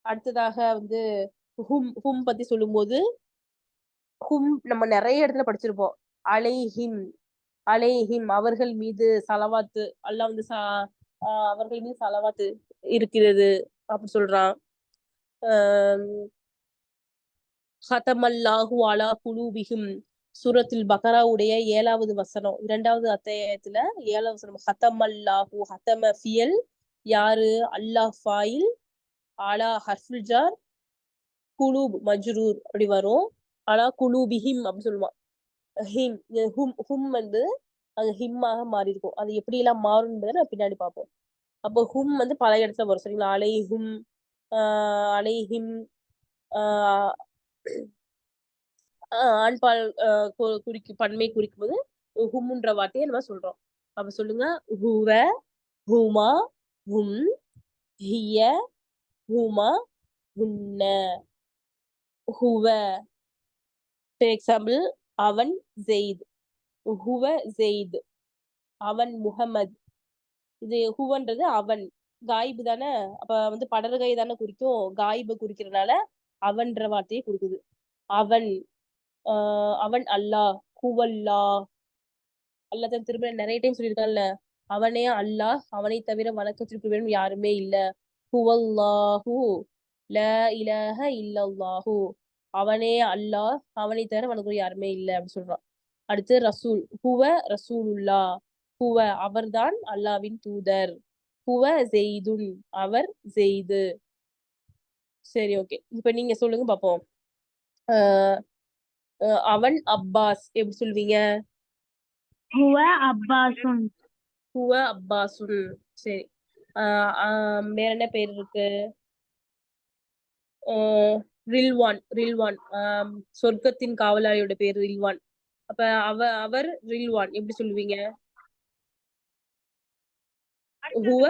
அடுத்ததாக வந்து ஹும் பத்தி சொல்லும்போது ஹும் நம்ம நிறைய இடத்துல படிச்சிருப்போம். அலைஹிம், அலைஹிம் அவர்கள் மீது சலவாத்து, அல்லாஹ் வந்து அவர்கள் மீது சலவாத்து இருக்கிறது அப்படி சொல்றான். ஹதமல்லாஹு அலா குலூபிஹிம், சூரத்துல் பக்ராவுடைய 7வது வசனம், 2வது அத்தியாயத்துல 7வது வசனம். ஹதமல்லாஹு, ஹதம ஃபியல், யாரு? அல்லாஹ் ஃபாயில், அலா ஹர்ஃபுல் ஜார், குலூப் மஜ்ரூர் அப்படி வரும். அலா குலூபிஹிம் அப்படி சொல்லுவான். ஹிம், ஹும் வந்து அது ஹிம்மாக மாறி இருக்கும். அது எப்படி எல்லாம் மாறும்ன்றதை நான் பின்னாடி பார்ப்போம். அப்போ ஹும் வந்து பல இடத்துல வரும், சரிங்களா? அலைஹும், அலைஹிம், ஆண்பால் பன்மை குறிக்கும் போது ஹும்ன்ற வார்த்தையை நம்ம சொல்றோம். அப்ப சொல்லுங்க. ஹுவ, ஹுமா, ஹும், ஹிய, ஹுமா, ஹுன்ன. ஹுவ, ஃபார் எக்ஸாம்பிள், அவன் ஜெயித், ஹுவ ஜெயித், அவன் முஹம்மது. இது ஹுவன்றது அவன், காயிபு தானே, அப்ப வந்து படர்கை தானே குறிக்கும், காயிபு குறிக்கிறதுனால அவன்ற வார்த்தையை கொடுக்குது. அவன், அவன் அல்லாஹ், ஹுவல்லா, அல்லாஹ் தான் திரும்ப நிறைய டைம் சொல்லியிருக்கான்ல, அவனே அல்லாஹ், அவனை தவிர வணக்கத்திற்கு வேணும் யாருமே இல்ல. ஹுவல்லாஹு லா இலாஹ இல்லல்லாஹு, அவனே அல்லாஹ், அவனை தவிர வணக்கம் யாருமே இல்லை அப்படின்னு சொல்றான். அடுத்து ரசூல், ஹுவ ரசூலுல்லா, ஹுவ அவர்தான் அல்லாவின் தூதர். ஹுவ ஜெய்துன், அவர் ஜெய்து. சரி, ஓகே. இப்ப நீங்க சொல்லுங்க பாப்போம். அவன் அப்பாஸ் எப்படி சொல்வீங்க? ஹுவ அப்பாசுன். ஹுவ அப்பாசுன். சரி. வேற என்ன பேர் இருக்கு? ரில்வான், ரில்வான் சொர்க்கத்தின் காவலாளியோட பேர் ரில்வான். அப்ப அவர் ரில்வான் எப்படி சொல்லுவீங்க? ஹுவ,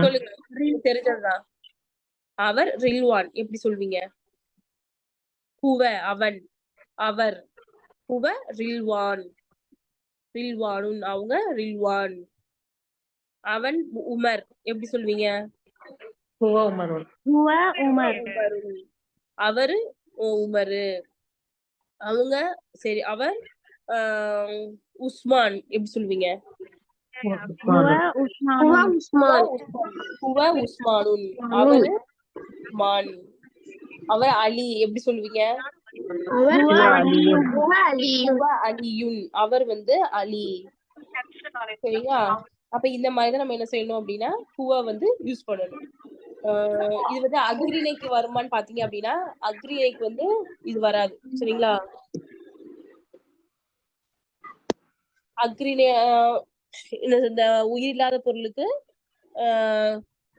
சொல்லுங்க, தெரிஞ்சதுதான். அவர் ரில்வான் எப்படி சொல்வீங்க? ஹுவ அவன், அவர், ஹுவ ரில்வான், ரில்வானுன் அவங்க ரில்வான். அவன் உமர் எப்படி சொல்வீங்க? ஹுவ உமருன். ஹுவ உமர். அவரு உமரு, அவங்க. சரி, அவர் உஸ்மான் எப்படி சொல்வீங்க? ஹுவ உஸ்மானுன். ஹுவ உஸ்மானுன், அவரு உஸ்மான். அவர் அலி எப்படி சொல்வீங்க? ஹுவ அலியுன். ஹுவ அலியுன், அவர் வந்து அலி. சரிங்களா? அப்ப இந்த மாதிரிதான் நம்ம என்ன செய்யணும் அப்படின்னா ஹுவ வந்து யூஸ் பண்ணணும். இது வந்து அக்ரிணைக்கு வருமான்னு பாத்தீங்க அப்படின்னா அக்ரிணைக்கு வந்து இது வராது, சரிங்களா? அக்ரிணை இந்த உயிரில்லாத பொருளுக்கு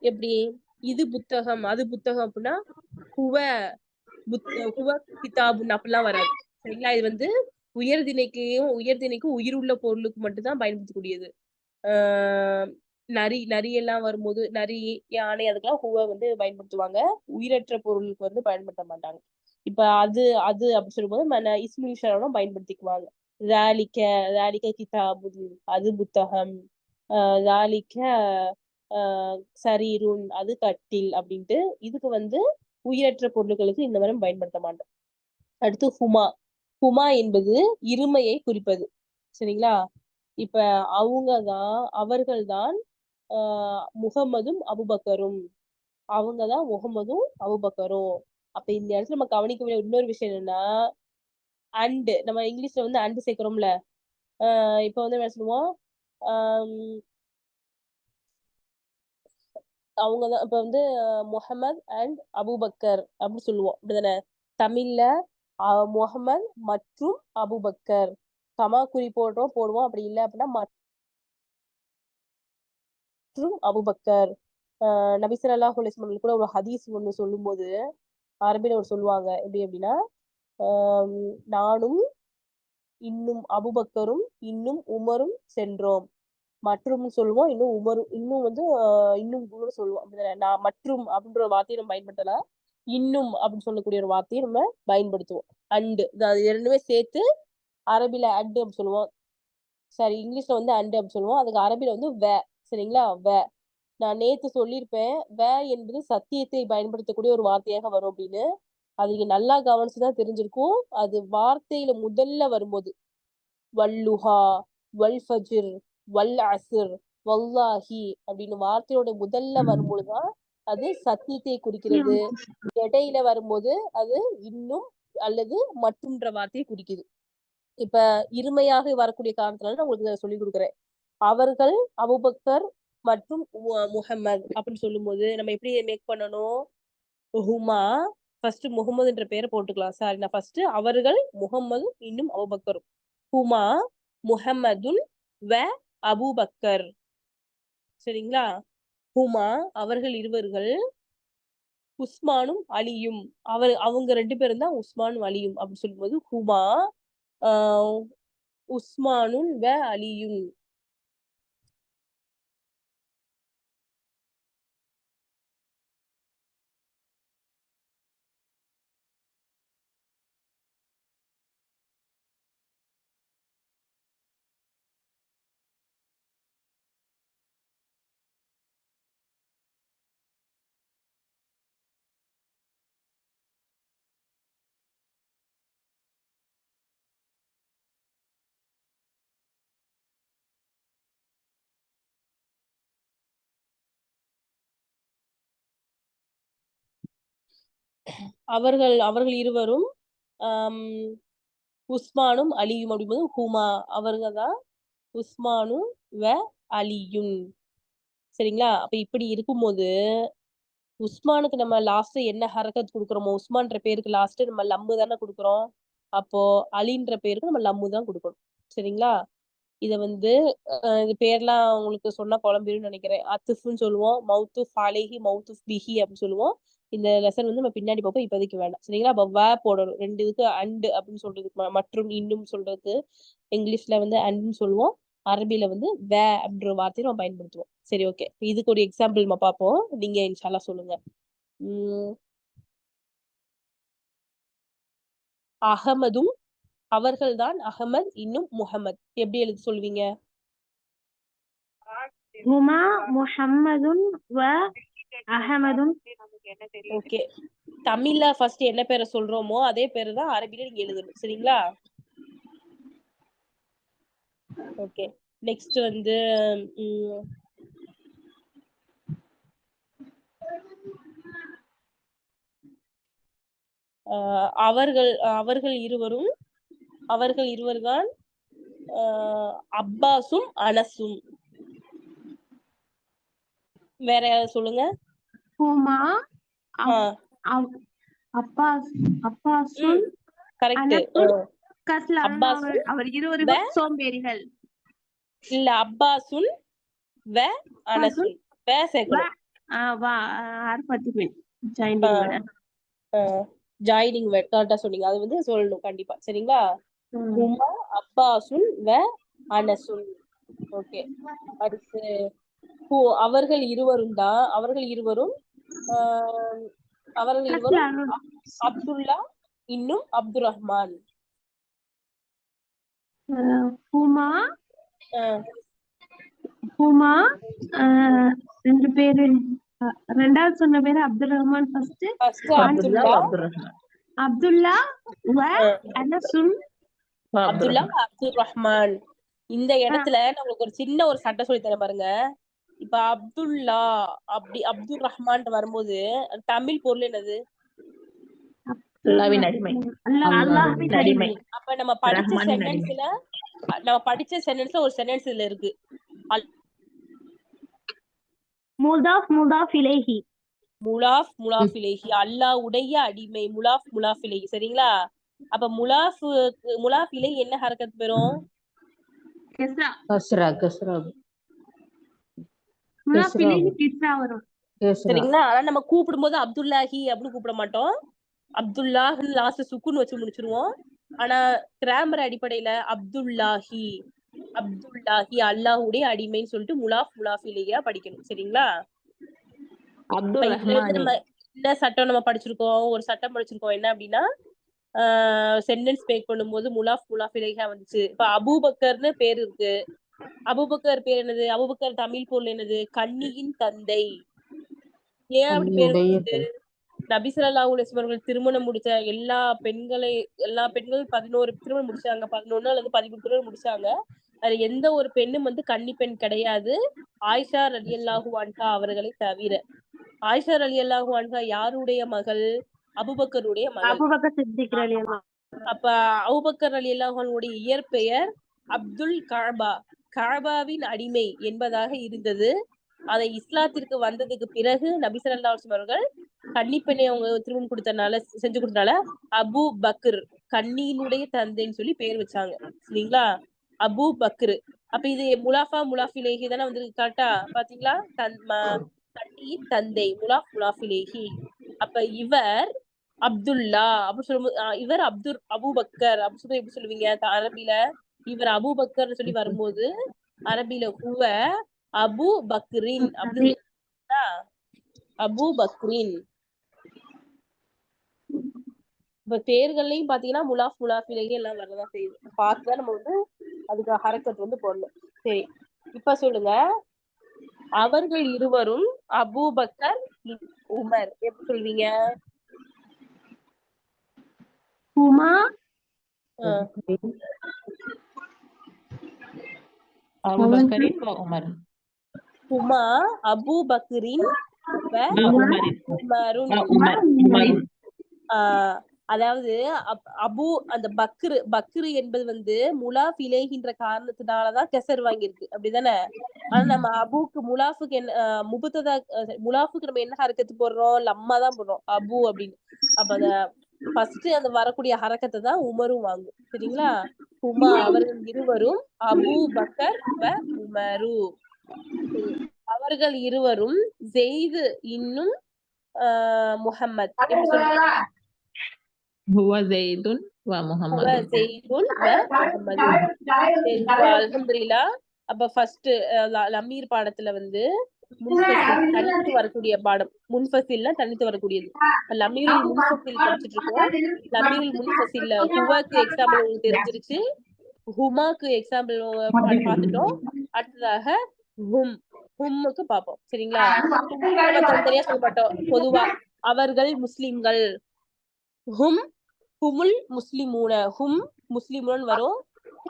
எப்படி இது புத்தகம் அது புத்தகம் அப்படின்னா ஹுவ ஹுவ கிதாபுன் அப்படிலாம் வராது, சரிங்களா? இது வந்து உயர்திணைக்கும் உயிருள்ள பொருளுக்கு மட்டும்தான் பயன்படுத்தக்கூடியது. நரி எல்லாம் வரும்போது, நரி, யானை, அதுக்கெல்லாம் ஹுவ வந்து பயன்படுத்துவாங்க. உயிரற்ற பொருளுக்கு வந்து பயன்படுத்த மாட்டாங்க. இப்ப அது அப்படி சொல்லும்போது இஸ்முல் இஷாராவும் பயன்படுத்திக்குவாங்க. ராலிக்க கிதாபுன், அது புத்தகம். ராலிக்க சரீருன், அது கட்டில் அப்படின்ட்டு இதுக்கு வந்து உயிரற்ற பொருட்களுக்கு இந்த மாதிரி பயன்படுத்த மாட்டோம். அடுத்து ஹுமா, ஹுமா என்பது இருமையை குறிப்பது, சரிங்களா? இப்ப அவர்கள்தான் முகம்மதும் அபுபக்கரும், அவங்கதான் முகம்மதும் அபுபக்கரும். அப்ப இந்த இடத்துல நம்ம கவனிக்க வேண்டிய இன்னொரு விஷயம் என்னன்னா, அண்ட் நம்ம இங்கிலீஷ்ல வந்து அண்ட் சேர்க்கிறோம்ல, இப்ப வந்து என்ன சொல்லுவோம், அவங்கதான் இப்ப வந்து முஹம்மது அண்ட் அபுபக்கர் அப்படின்னு சொல்லுவோம், அப்படிதானே? தமிழ்ல முஹம்மது மற்றும் அபுபக்கர் கமா குறி போடுவோம். அப்படி இல்லை அப்படின்னா மற்றும் அபுபக்கர். நபி ஸல்லல்லாஹு அலைஹி வஸல்லம் கூட ஒரு ஹதீஸ் ஒண்ணு சொல்லும்போது அரபில ஒரு சொல்லுவாங்க எப்படி அப்படின்னா நானும் இன்னும் அபூபக்கரும் இன்னும் உமரும் சென்றோம். மற்றும் சொல்லுவோம், இன்னும் உமரும், இன்னும் வந்து இன்னும் கூட சொல்லுவோம். அப்படிதானே? நான் மற்றும் அப்படின்ற ஒரு வார்த்தையை நம்ம பயன்படுத்தலாம், இன்னும் அப்படின்னு சொல்லக்கூடிய ஒரு வார்த்தையை நம்ம பயன்படுத்துவோம். அண்டு, அது இரண்டுமே சேர்த்து அரபில அண்டு அப்படின்னு சொல்லுவோம். சாரி, இங்கிலீஷ்ல வந்து அண்டு அப்படின்னு சொல்லுவோம். அதுக்கு அரபில வந்து வே. சரிங்களா? வே. நான் நேத்து சொல்லியிருப்பேன், வே என்பது சத்தியத்தை பயன்படுத்தக்கூடிய ஒரு வார்த்தையாக வரும் அப்படின்னு. அது நீங்க நல்லா கவனிச்சுதான் தெரிஞ்சிருக்கும். அது வார்த்தையில முதல்ல வரும்போது வல்லுஹா, வல் ஃபஜ்ர், வல் அஸ்ர், வல்லாஹி அப்படின்னு வார்த்தையோட முதல்ல வரும்போதுதான் அது சத்தியத்தை குறிக்கிறது. இடையில வரும்போது அது இன்னும் அல்லது மற்றும்ன்ற வார்த்தையை குறிக்குது. இப்ப இருமையாக வரக்கூடிய காரணத்தினால நான் உங்களுக்கு சொல்லி கொடுக்குறேன். அவர்கள் அபூபக்கர் மற்றும் முஹம்மது அப்படின்னு சொல்லும்போது நம்ம எப்படி மேக் பண்ணணும்? ஹுமா, ஃபர்ஸ்ட் முகமதுன்ற பேரை போட்டுக்கலாம். சாரி, நான் ஃபர்ஸ்ட் அவர்கள் முகம்மது இன்னும் அபூபக்கரும். ஹுமா முஹம்மதுன் வ அபூபக்கர். சரிங்களா? ஹுமா அவர்கள் இருவர்கள், உஸ்மானும் அலியும், அவங்க ரெண்டு பேரும் தான் உஸ்மானும் அலியும் அப்படின்னு சொல்லும்போது ஹுமா உஸ்மானுன் வ அலியும். அவர்கள் இருவரும் உஸ்மானும் அலியும் அப்படிங்கும்போது ஹுமா அவர்கள் தான் உஸ்மானும் வ அலியும். சரிங்களா? அப்ப இப்படி இருக்கும்போது உஸ்மானுக்கு நம்ம லாஸ்ட் என்ன ஹரக்கத் கொடுக்குறோமோ, உஸ்மான்ற பேருக்கு லாஸ்ட் நம்ம லம்மு தானே கொடுக்குறோம். அப்போ அலின்ற பேருக்கு நம்ம லம்மு தான் கொடுக்கணும். சரிங்களா? இத வந்து இது பேர்லாம் உங்களுக்கு சொன்னா குழம்பிருன்னு நினைக்கிறேன். அத்துஃப்னு சொல்லுவோம், மௌத்துஃப் அலைஹி, மௌத்துஃப் பிஹி அப்படின்னு சொல்லுவோம். இந்த லெசன் வந்து நம்ம பின்னாடி பார்ப்போம், இப்போதைக்கு வேண்டாம். சரிங்களா? அப்ப வே போடணும். ரெண்டு இதுக்கு அண்டு அப்படின்னு சொல்றதுக்கு மற்றும் இன்னும் சொல்றதுக்கு இங்கிலீஷ்ல வந்து அண்டுன்னு சொல்லுவோம், அரபில வந்து வே அப்படின்ற வார்த்தையை நம்ம பயன்படுத்துவோம். சரி, ஓகே. இதுக்கு ஒரு எக்ஸாம்பிள் நம்ம பார்ப்போம். நீங்க இன்ஷால்லா சொல்லுங்க. அகமதும், அவர்கள்தான் அகமது இன்னும் முஹம்மது. எப்படி எழுதி சொல்வீங்க? ஹுமா முஹம்மதுன் வ அஹமதுன். ஓகே. தமிழ்ல ஃபர்ஸ்ட் என்ன பேரை சொல்றோமோ அதே பேரு தான் அரபில நீங்க எழுதணும். சரிங்களா? ஓகே. நெக்ஸ்ட் வந்து அவர்கள் இருவர்தான் அப்பாஸும் அனஸும். வேற யாராவது சொல்லுங்க. ஹுமா அப்பாஸுன் கரெக்ட். கஸ்லானும் அவர் இருவரும் சோம்பேறிகள். இல்ல, அப்பாஸுன் வ அனஸுன். வே சேர்க்கணும். ஜாயினிங் வேர்ட் கரெக்டா சொன்னீங்க. அது வந்து சொல்லணும் கண்டிப்பா. சரிங்களா? ஹுமா அப்பாஸுன் வ அனஸுன். ஓகே. அடுத்து அவர்கள் இருவரும் அப்துல்லா இன்னும் அப்துல் ரஹ்மான். ஹுமா ரெண்டு பேரு, ரெண்டாவது சொன்ன பேரு அப்துல் ரஹ்மான். ஃபர்ஸ்ட் அப்துல்லா அப்துல் ரஹ்மான். இந்த இடத்துல நான் உங்களுக்கு ஒரு சின்ன ஒரு சட்டை சொல்லி தரேன் பாருங்க. இப்ப அப்துல்லா அப்படி அப்துல் ரஹ்மான் வரும்போது தமிழ் பொருள் என்னது? அப்ப நம்ம படிச்ச சென்டென்ஸ்ல ஒரு சென்டென்ஸ் இதுல இருக்கு. முலாஃப் இலைஹி. முலாஃப் இலைஹி, அல்லாஹ்வுடைய அடிமை. முலாஃப் இலைஹி. சரிங்களா? அப்ப முலாஃப் இலை என்ன ஹரக்கத் பெறும்? கஸ்ரா. முலாஃப் இலைஹி கிஸ்ரா வரும். கேசுரா. சரிங்களா? ஆனா நம்ம கூப்பிடும்போது அப்துல்லாஹி அப்படின்னு கூப்பிட மாட்டோம். அப்துல்லாஹ்னு லாஸ்ட் சுக்குன் வச்சு முடிச்சிருவோம். ஆனா கிராமர் அடிப்படையில அப்துல்லாஹி அல்லாஹ்வுடைய அடிமைன்னு சொல்லிட்டு முலாஃப் முலாஃபிலியா படிக்கணும். சரிங்களா? இப்ப அப்துல் இதுல இருந்து ரஹ்மானி. நம்ம என்ன சட்டம் நம்ம படிச்சிருக்கோம்? ஒரு சட்டம் படிச்சிருக்கோம். என்ன அப்படின்னா சென்டென்ஸ் மேக் பண்ணும்போது முலாஃப் முலாஃபிலிஹா வந்துச்சு. இப்ப அபூபக்கர்னு பேர் இருக்கு. அபூபக்கர் பேர் என்னது? அபூபக்கர் தமிழ் பொருள் என்னது? கன்னியின் தந்தை. ஏன் அப்படி பேர் கன்னியுடைய வந்துச்சு? நபி ஸல்லல்லாஹு அலைஹி வஸல்லம் அவர்கள் திருமணம் முடிச்ச எல்லா பெண்கள் 11 திருமணம் முடிச்சாங்க. 11 அல்லது 13 திருமணம் முடிச்சாங்க. அதுல எந்த ஒரு பெண்ணும் வந்து கன்னி பெண் கிடையாது. ஆயிஷா ரலியல்லாஹு அன்ஹா அவர்களை தவிர. ஆயிஷா ரலியல்லாஹு அன்ஹா யாருடைய மகள்? அபூபக்கருடைய மகள். அபூபக்கர் சித்திக் ரலியல்லாஹு அப்ப அபூபக்கர் ரலியல்லாஹு அன்ஹுடைய இயற்பெயர் அப்துல் கஅபா. கஅபாவின் அடிமை என்பதாக இருந்தது. அதை இஸ்லாத்திற்கு வந்ததுக்கு பிறகு நபி ஸல்லல்லாஹு அலைஹி வஸல்லம் அவர்கள் கன்னிப்பெண்ணை அவங்க திருமணம் கொடுத்தனால செஞ்சு கொடுத்தனால அபு பக்ர் கன்னியினுடைய தந்தைன்னு சொல்லி பேர் வச்சாங்க. சரிங்களா? அபு பக்ர். அப்ப இது முலாஃபா முலாஃபிலேஹி தானே வந்து கரெக்டா பாத்தீங்களா? கன்னியின் தந்தை முலாஃப் முலாஃபிலேஹி. அப்ப இவர் அப்துல்லா அப்படி சொல்லும்போது இவர் அபூபக்கர் அப்படி சொல்லி எப்படி சொல்லுவீங்க அரபில? இவர் அபூபக்கர்னு சொல்லி வரும்போது அரபில ஹுவ அபு பக்ரின் அப்படின்னு சொல்லுவீங்களா? அபு பக்ரின். இப்ப பேர்கள்லயும் பாத்தீங்கன்னா முலாஃப் முலாஃபிலேஹி எல்லாம் வரதான் செய்யுது. பார்த்துதான் நம்ம வந்து அதுக்கு ஹரக்கத் வந்து போடணும். சரி, இப்ப சொல்லுங்க. அவர்கள் இருவரும் அபூபக்கர் உமர் எப்படி சொல்வீங்க? ஹுமா அபூபக்கரின் வ உமர். ஹுமா அபூபக்ரின் வ உமரின். உமருன். உமரின். அதாவது அபு அந்த பக்ரு என்பது வந்து முலாஃப் இலேகின்ற காரணத்தினாலதான் கெசர் வாங்கியிருக்கு. அப்படிதானே? ஆனா நம்ம அபுக்கு முலாஃபுக்கு என்ன முபத்ததா முலாஃபுக்கு நம்ம என்ன ஹரக்கத்து போடுறோம்? லம்மா தான் போடுறோம் அபு அப்படின்னு. அப்ப அந்த ஃபர்ஸ்ட் அந்த வரக்கூடிய ஹரக்கத்தை தான் உமரும் வாங்கும். சரிங்களா? ஹுமா அவர்கள் இருவரும் அபு பக்கர் வ உமரு. சரி, அவர்கள் இருவரும் ஜெயிது இன்னும் முஹம்மத் எப்படி சொல்லுங்க? ஹுவ ஸெய்துன் வ ஹுவ முஹம்மது. ஸெய்துன் வ முஹம்மது. சரி, இப்ப அல்ஹம்துலில்லாஹ். அப்ப ஃபர்ஸ்ட் லமீர் பாடத்துல வந்து முன்ஃபசில் தனித்து வரக்கூடிய பாடம். முன்ஃபசில்னா தனித்து வரக்கூடியது. லமீருல் முன்ஃபசில் படிச்சிட்டு இருக்கோம். லமீருல் முன்ஃபசில்ல ஹுவாக்கு எக்ஸாம்பிள் உங்களுக்கு தெரிஞ்சிருச்சு. ஹுமாக்கு எக்ஸாம்பிள் பார்த்துட்டோம். அடுத்ததாக ஹும்முக்கு பார்ப்போம். சரிங்களா? நம்ம தனித்தனியா சொல்ல மாட்டோம். பொதுவா அவர்கள் முஸ்லிம்கள். ஹும் ஹுமுல் முஸ்லிமூன. ஹும் முஸ்லிமூன் வரும்.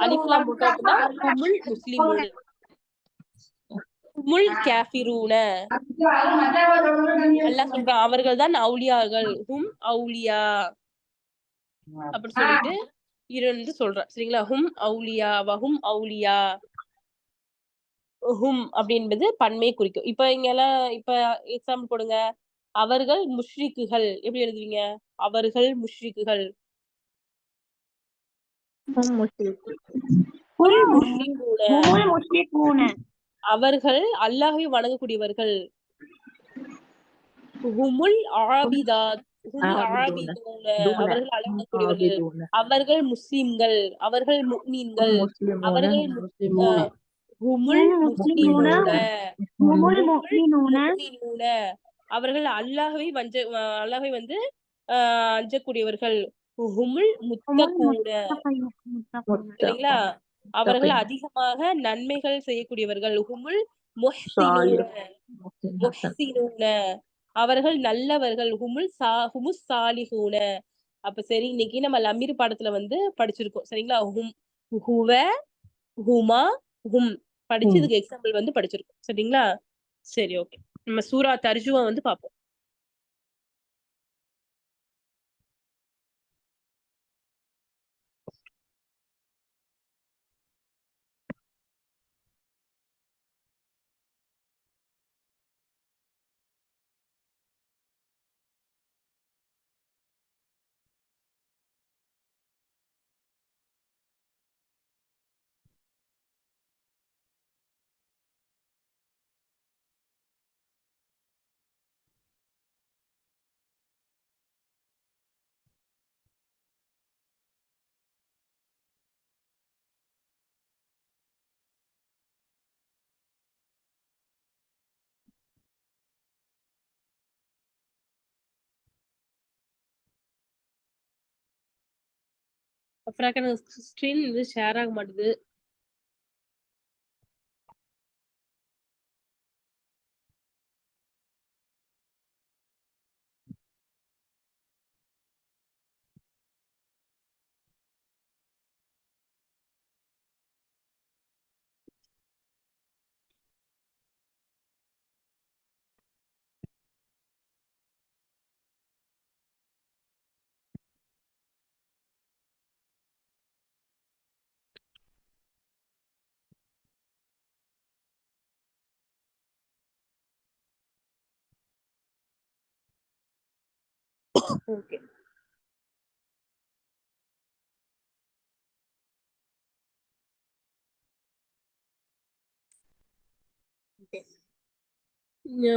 அலிஃப்லாம் போட்டோம் அப்படின்னா ஹுமுல் முஸ்லிமூன். ஹுமுல் காஃபிரூன. எல்லாம் சொல்றான் அவர்கள் தான் அவுலியார்கள். ஹும் அவுலியா அப்படி சொல்லிட்டு இருந்து சொல்றான். சரிங்களா? ஹும் அவுலியா வஹும் அவுலியா. ஹும் அப்படி என்பது பன்மையை குறிக்கும். இப்ப இங்க எல்லாம் இப்ப எக்ஸாம்பிள் போடுங்க. அவர்கள் முஷ்ரிக்குகள் எப்படி எழுதுவீங்க? அவர்கள் முஷ்ரிக்குகள். ஹும் முஸ்லிம் குல் முஷ்ரிகூன. ஹுமுல் முஸ்லிமூன அவர்கள் அல்லாஹ்வை வணங்கக்கூடியவர்கள். ஹுமுல் ஆபிதாத். ஹுமுல் ஆபிதூன. அவர்கள் வணங்கக்கூடியவர்கள். அவர்கள் முஸ்லிம்கள். அவர்கள் முஃமின்கள். அவர்கள் முஸ்லிமூன. ஹுமுல் முஸ்லிமூன. ஹுமுல் முஃமினூன முஃமினூன. அவர்கள் அல்லாஹ்வை வந்து அஞ்சக்கூடியவர்கள். ஹுமுல் முத்தகூன. சரிங்களா? அவர்கள் அதிகமாக நன்மைகள் செய்யக்கூடியவர்கள். ஹுமுல் முஹ்சினூன. முஹ்சினூன. அவர்கள் நல்லவர்கள். ஹுமுஸ் சாலிஹூன. அப்ப சரி, இன்னைக்கு நம்ம லமீர் பாடத்துல வந்து படிச்சிருக்கோம். சரிங்களா? ஹுவ ஹுமா ஹும் படிச்சு இதுக்கு எக்ஸாம்பிள் வந்து படிச்சிருக்கோம். சரிங்களா? சரி, ஓகே. நம்ம சூரா தர்ஜுமா வந்து பார்ப்போம். அப்புறம் ஸ்க்ரீன் வந்து ஷேர் ஆக மாட்டுது. ஓகே.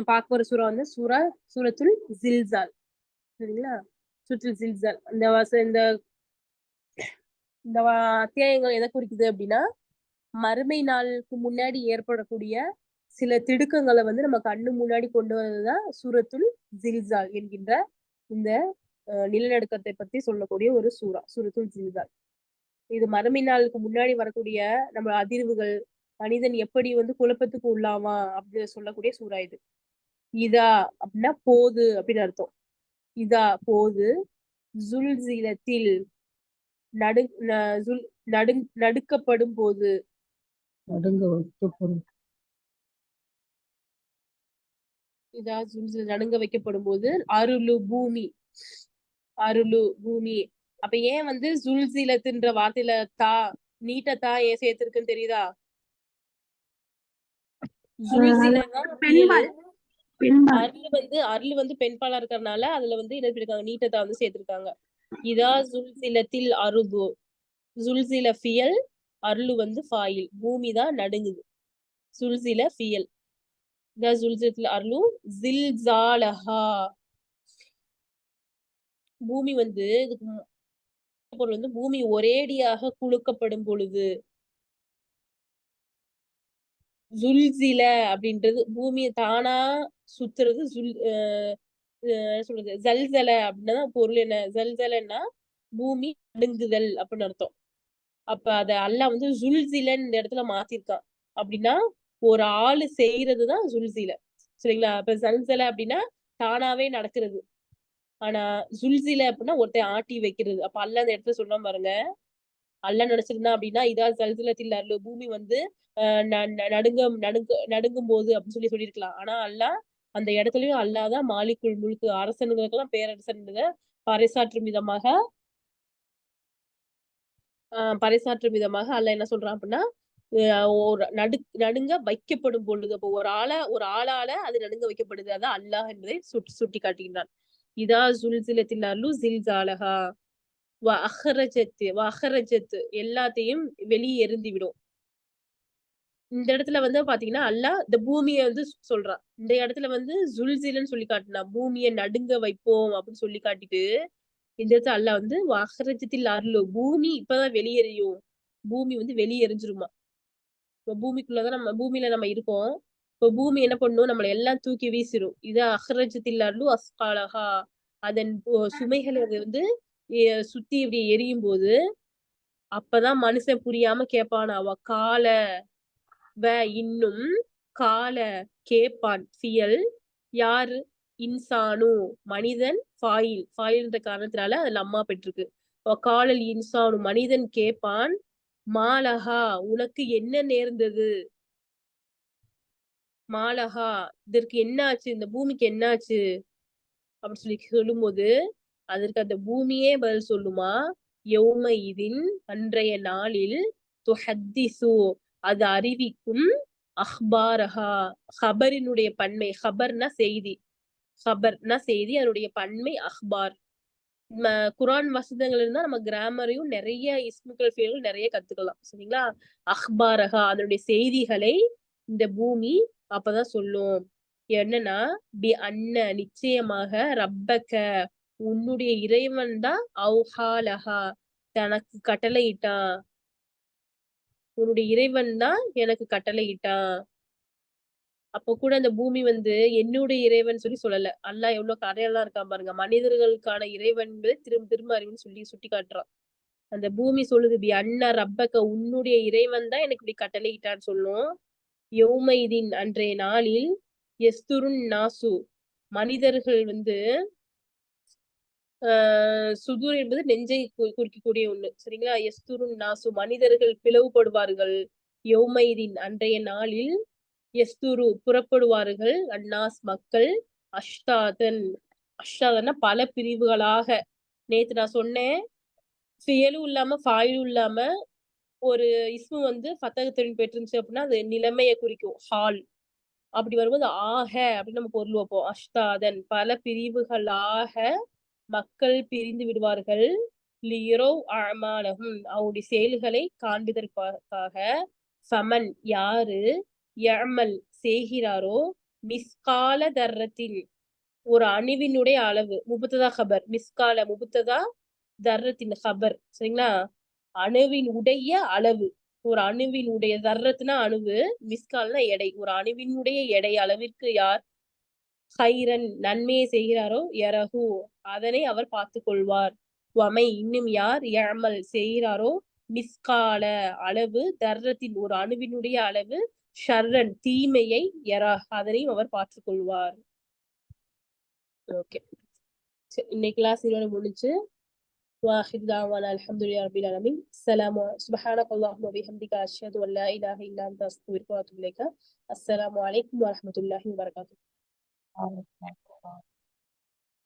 பார்க்க போற சூறா வந்து சூரத்துல் ஜில்சால். சரிங்களா? சூரத்துல் ஜில்சால் இந்த அத்தியாயங்கள் எதை குறிக்குது அப்படின்னா, மறுமை நாளுக்கு முன்னாடி ஏற்படக்கூடிய சில திடுக்கங்களை வந்து நம்ம கண்ணு முன்னாடி கொண்டு வர்றதுதான் சூரத்துல் ஜில்சால் என்கின்ற இந்த நிலநடுக்கத்தை பத்தி சொல்லக்கூடிய ஒரு சூரத்துல் ஜில்சால். இது மறுமை நாளுக்கு முன்னாடி வரக்கூடிய நம்ம அதிர்வுகள், மனிதன் எப்படி வந்து குழப்பத்துக்கு உள்ளாமா அப்படின்னு சொல்லக்கூடிய சூறா இது. இதா அப்படின்னா போது அப்படின்னு அர்த்தம். இதா போது, ஜுல்சிலத்தில் நடுக்கப்படும் போது, இதா ஜுல்சில் நடுங்க வைக்கப்படும் போது, அருளு பூமி. அப்ப ஏன் வந்து ஜுல்சிலத்துன்ற வார்த்தையில நீட்டத்தா ஏன் சேர்த்திருக்குன்னு தெரியுதா? அருள் வந்து பெண்பாலா இருக்கறனால அதுல வந்து என்ன பண்ணிருக்காங்க, நீட்டத்தா வந்து சேர்த்திருக்காங்க. இதா ஜுல்சிலத்தில் அருது, ஜுல்சில ஃபியல், அருள் வந்து ஃபாயில், பூமி தான் நடுங்குது. சுல்சில ஃபியல், இதா ஜுல்சிலத்தில் அருளு ஜில்சாலஹா, பூமி வந்து இதுக்கு பொருள் வந்து பூமி ஒரேடியாக குலுக்கப்படும் பொழுது. ஜுல்சில அப்படின்றது பூமியை தானா சுத்துறது. சொல்றது ஜல்சல அப்படின்னா பொருள் என்ன? ஜல்சலன்னா பூமி நடுங்குதல் அப்படின்னு அர்த்தம். அப்ப அத அல்லாஹ் வந்து ஜுல்சிலன்னு இந்த இடத்துல மாத்திருக்கான். அப்படின்னா ஒரு ஆளு செய்யறதுதான் ஜுல்சில. சரிங்களா? அப்ப ஜல்சல அப்படின்னா தானாவே நடக்கிறது. ஆனா ஜுல்சில அப்படின்னா ஒருத்தன் ஆட்டி வைக்கிறது. அப்ப அல்லாஹ் அந்த இடத்துல சொல்றான் பாருங்க, அல்லாஹ் நினைச்சிருந்தான் அப்படின்னா இதா ஜல்சலத்தில் அருளு, பூமி வந்து நடுங்கும் போது அப்படின்னு சொல்லியிருக்கலாம். ஆனா அல்லாஹ் அந்த இடத்துலயும் அல்லாஹ் தான் மாலிக்குல் முல்கு, அரசனுங்களுக்கெல்லாம் பேரரசன் பறைசாற்றும் விதமாக அல்லாஹ் என்ன சொல்றான் அப்படின்னா, ஒரு நடுங்க வைக்கப்படும் பொழுது, அப்போ ஒரு ஆளால அது நடுங்க வைக்கப்படுது. அதான் அல்லாஹ் என்பதை சுட்டி காட்டுகின்றான். இதா ஜுல்சிலத்தில் அருளு ஜில்சாலஹா வ அஹ்ரஜத், எல்லாத்தையும் வெளியே எரிந்து விடும். இந்த இடத்துல வந்து பாத்தீங்கன்னா அல்லாஹ் இந்த பூமியை வந்து சொல்றான். இந்த இடத்துல வந்து ஜுல்சிலன்னு சொல்லி காட்டினா பூமியை நடுங்க வைப்போம் அப்படின்னு சொல்லி காட்டிட்டு, இந்த இடத்துல அல்லாஹ் வந்து அஹ்ரஜத்தில் அருளு, பூமி இப்பதான் வெளியேறியும், பூமி வந்து வெளியேறிஞ்சிருமா. இப்போ பூமியில நம்ம இருக்கோம். இப்போ பூமி என்ன பண்ணும், நம்மளை எல்லாம் தூக்கி வீசிரும். இது அஹ்ரஜத்தில் அருளு அஸ்காலஹா, அதன் சுமைகளை வந்து சுத்தி இப்படி எரியும் போது அப்பதான் மனுஷன் புரியாம கேட்பான். அவ கால இன்னும் கால கேப்பான். ஃபியல் யாரு? இன்சானு மனிதன், ஃபாயில்ன்ற காரணத்தினால அதுல அம்மா பெற்றிருக்கு. காலல் இன்சானு மனிதன் கேட்பான், மாலஹா உனக்கு என்ன நேர்ந்தது? மாலஹா இதற்கு என்ன ஆச்சு, இந்த பூமிக்கு என்ன ஆச்சு அப்படின்னு சொல்லி சொல்லும்போது அதற்கு அந்த பூமியே பதில் சொல்லுமா, யௌம இதின் அன்றைய நாளில், துஹத்திசு அது அறிவிக்கும், அஹ்பாரஹா ஹபரினுடைய பன்மை, ஹபர்னா செய்தி, அதனுடைய பன்மை அஹ்பார். குரான் வசனங்கள் இருந்தா நம்ம கிராமரையும் நிறைய இஸ்முக்கள் ஃபேல்கள் நிறைய கத்துக்கலாம். சரிங்களா? அஹ்பாரஹா அதனுடைய செய்திகளை இந்த பூமி அப்பதான் சொல்லும். என்னன்னா பி அன்ன நிச்சயமாக, ரப்பக்க உன்னுடைய இறைவன் தான், அவுஹாலஹா தனக்கு கட்டளையிட்டான், உன்னுடைய இறைவன் தான் எனக்கு கட்டளையிட்டான். அப்போ கூட அந்த பூமி வந்து என்னுடைய இறைவன் சொல்லல. அல்லாஹ் எவ்வளவு கரையெல்லாம் இருக்கான் பாருங்க. மனிதர்களுக்கான இறைவன் திரும்ப அறிவுன்னு சொல்லி சுட்டி காட்டுறான். அந்த பூமி சொல்லுது பி அண்ணா ரப்பக்க உன்னுடைய இறைவன் தான் எனக்கு இப்படி கட்டளையிட்டான்னு சொல்லும். யௌமைதீன் அன்றைய நாளில் எஸ்துருன் நாசு மனிதர்கள் வந்து சுதூர் என்பது நெஞ்சை குறிக்கக்கூடிய ஒண்ணு சரிங்களா. எஸ்துருன் நாசு மனிதர்கள் பிளவுபடுவார்கள். யௌமைதீன் அன்றைய நாளில் எஸ்துரு புறப்படுவார்கள் அன்னாஸ் மக்கள் அஷ்தாதன் அஷ்தாதன்னா பல பிரிவுகளாக. நேத்து நான் சொன்னேன் ஃபியலும் இல்லாம ஃபாயிலும் இல்லாம ஒரு இஸ்மு வந்து ஃபத்தகத்தின் பெற்றுருந்துச்சு அப்படின்னா அது நிலைமையை குறிக்கும் ஹால். அப்படி வரும்போது ஆக அப்படின்னு நம்ம பொருள் வைப்போம். அஷ்தாதன் பல பிரிவுகளாக மக்கள் பிரிந்து விடுவார்கள். லியரோ அமாலகும் அவருடைய செயல்களை காண்பதற்காக. ஃபமன் யாரு யஅமல் செய்கிறாரோ மிஸ்கால தர்ரத்தின் ஒரு அணுவினுடைய அளவு. முபத்ததா ஹபர் மிஸ்கால முபத்ததா தர்ரத்தின் ஹபர் சரிங்களா. அணுவின் உடைய அளவு. ஒரு அணுவின் உடைய தர்ரத்துனா அணுவு, மிஸ்கால்னா எடை. ஒரு அணுவினுடைய எடை அளவிற்கு யார் ஹைரன் நன்மையை செய்கிறாரோ யரஹு அதனை அவர் பார்த்து கொள்வார். வமை இன்னும் யார் யஅமல் செய்கிறாரோ மிஸ்கால அளவு தர்ரத்தின் ஒரு அணுவினுடைய அளவு ஷர்ரன் தீமையை யரா அதனையும் அவர் பார்த்துக் கொள்வார். ஓகே இன்னைக்கு கிளாஸ் இதோட முடிஞ்சு. واخر دعوانا الحمد لله رب العالمين. السلام سبحانك اللهم وبحمدك اشهد ان لا اله الا انت استغفرك واتوب اليك. السلام عليكم ورحمة الله وبركاته.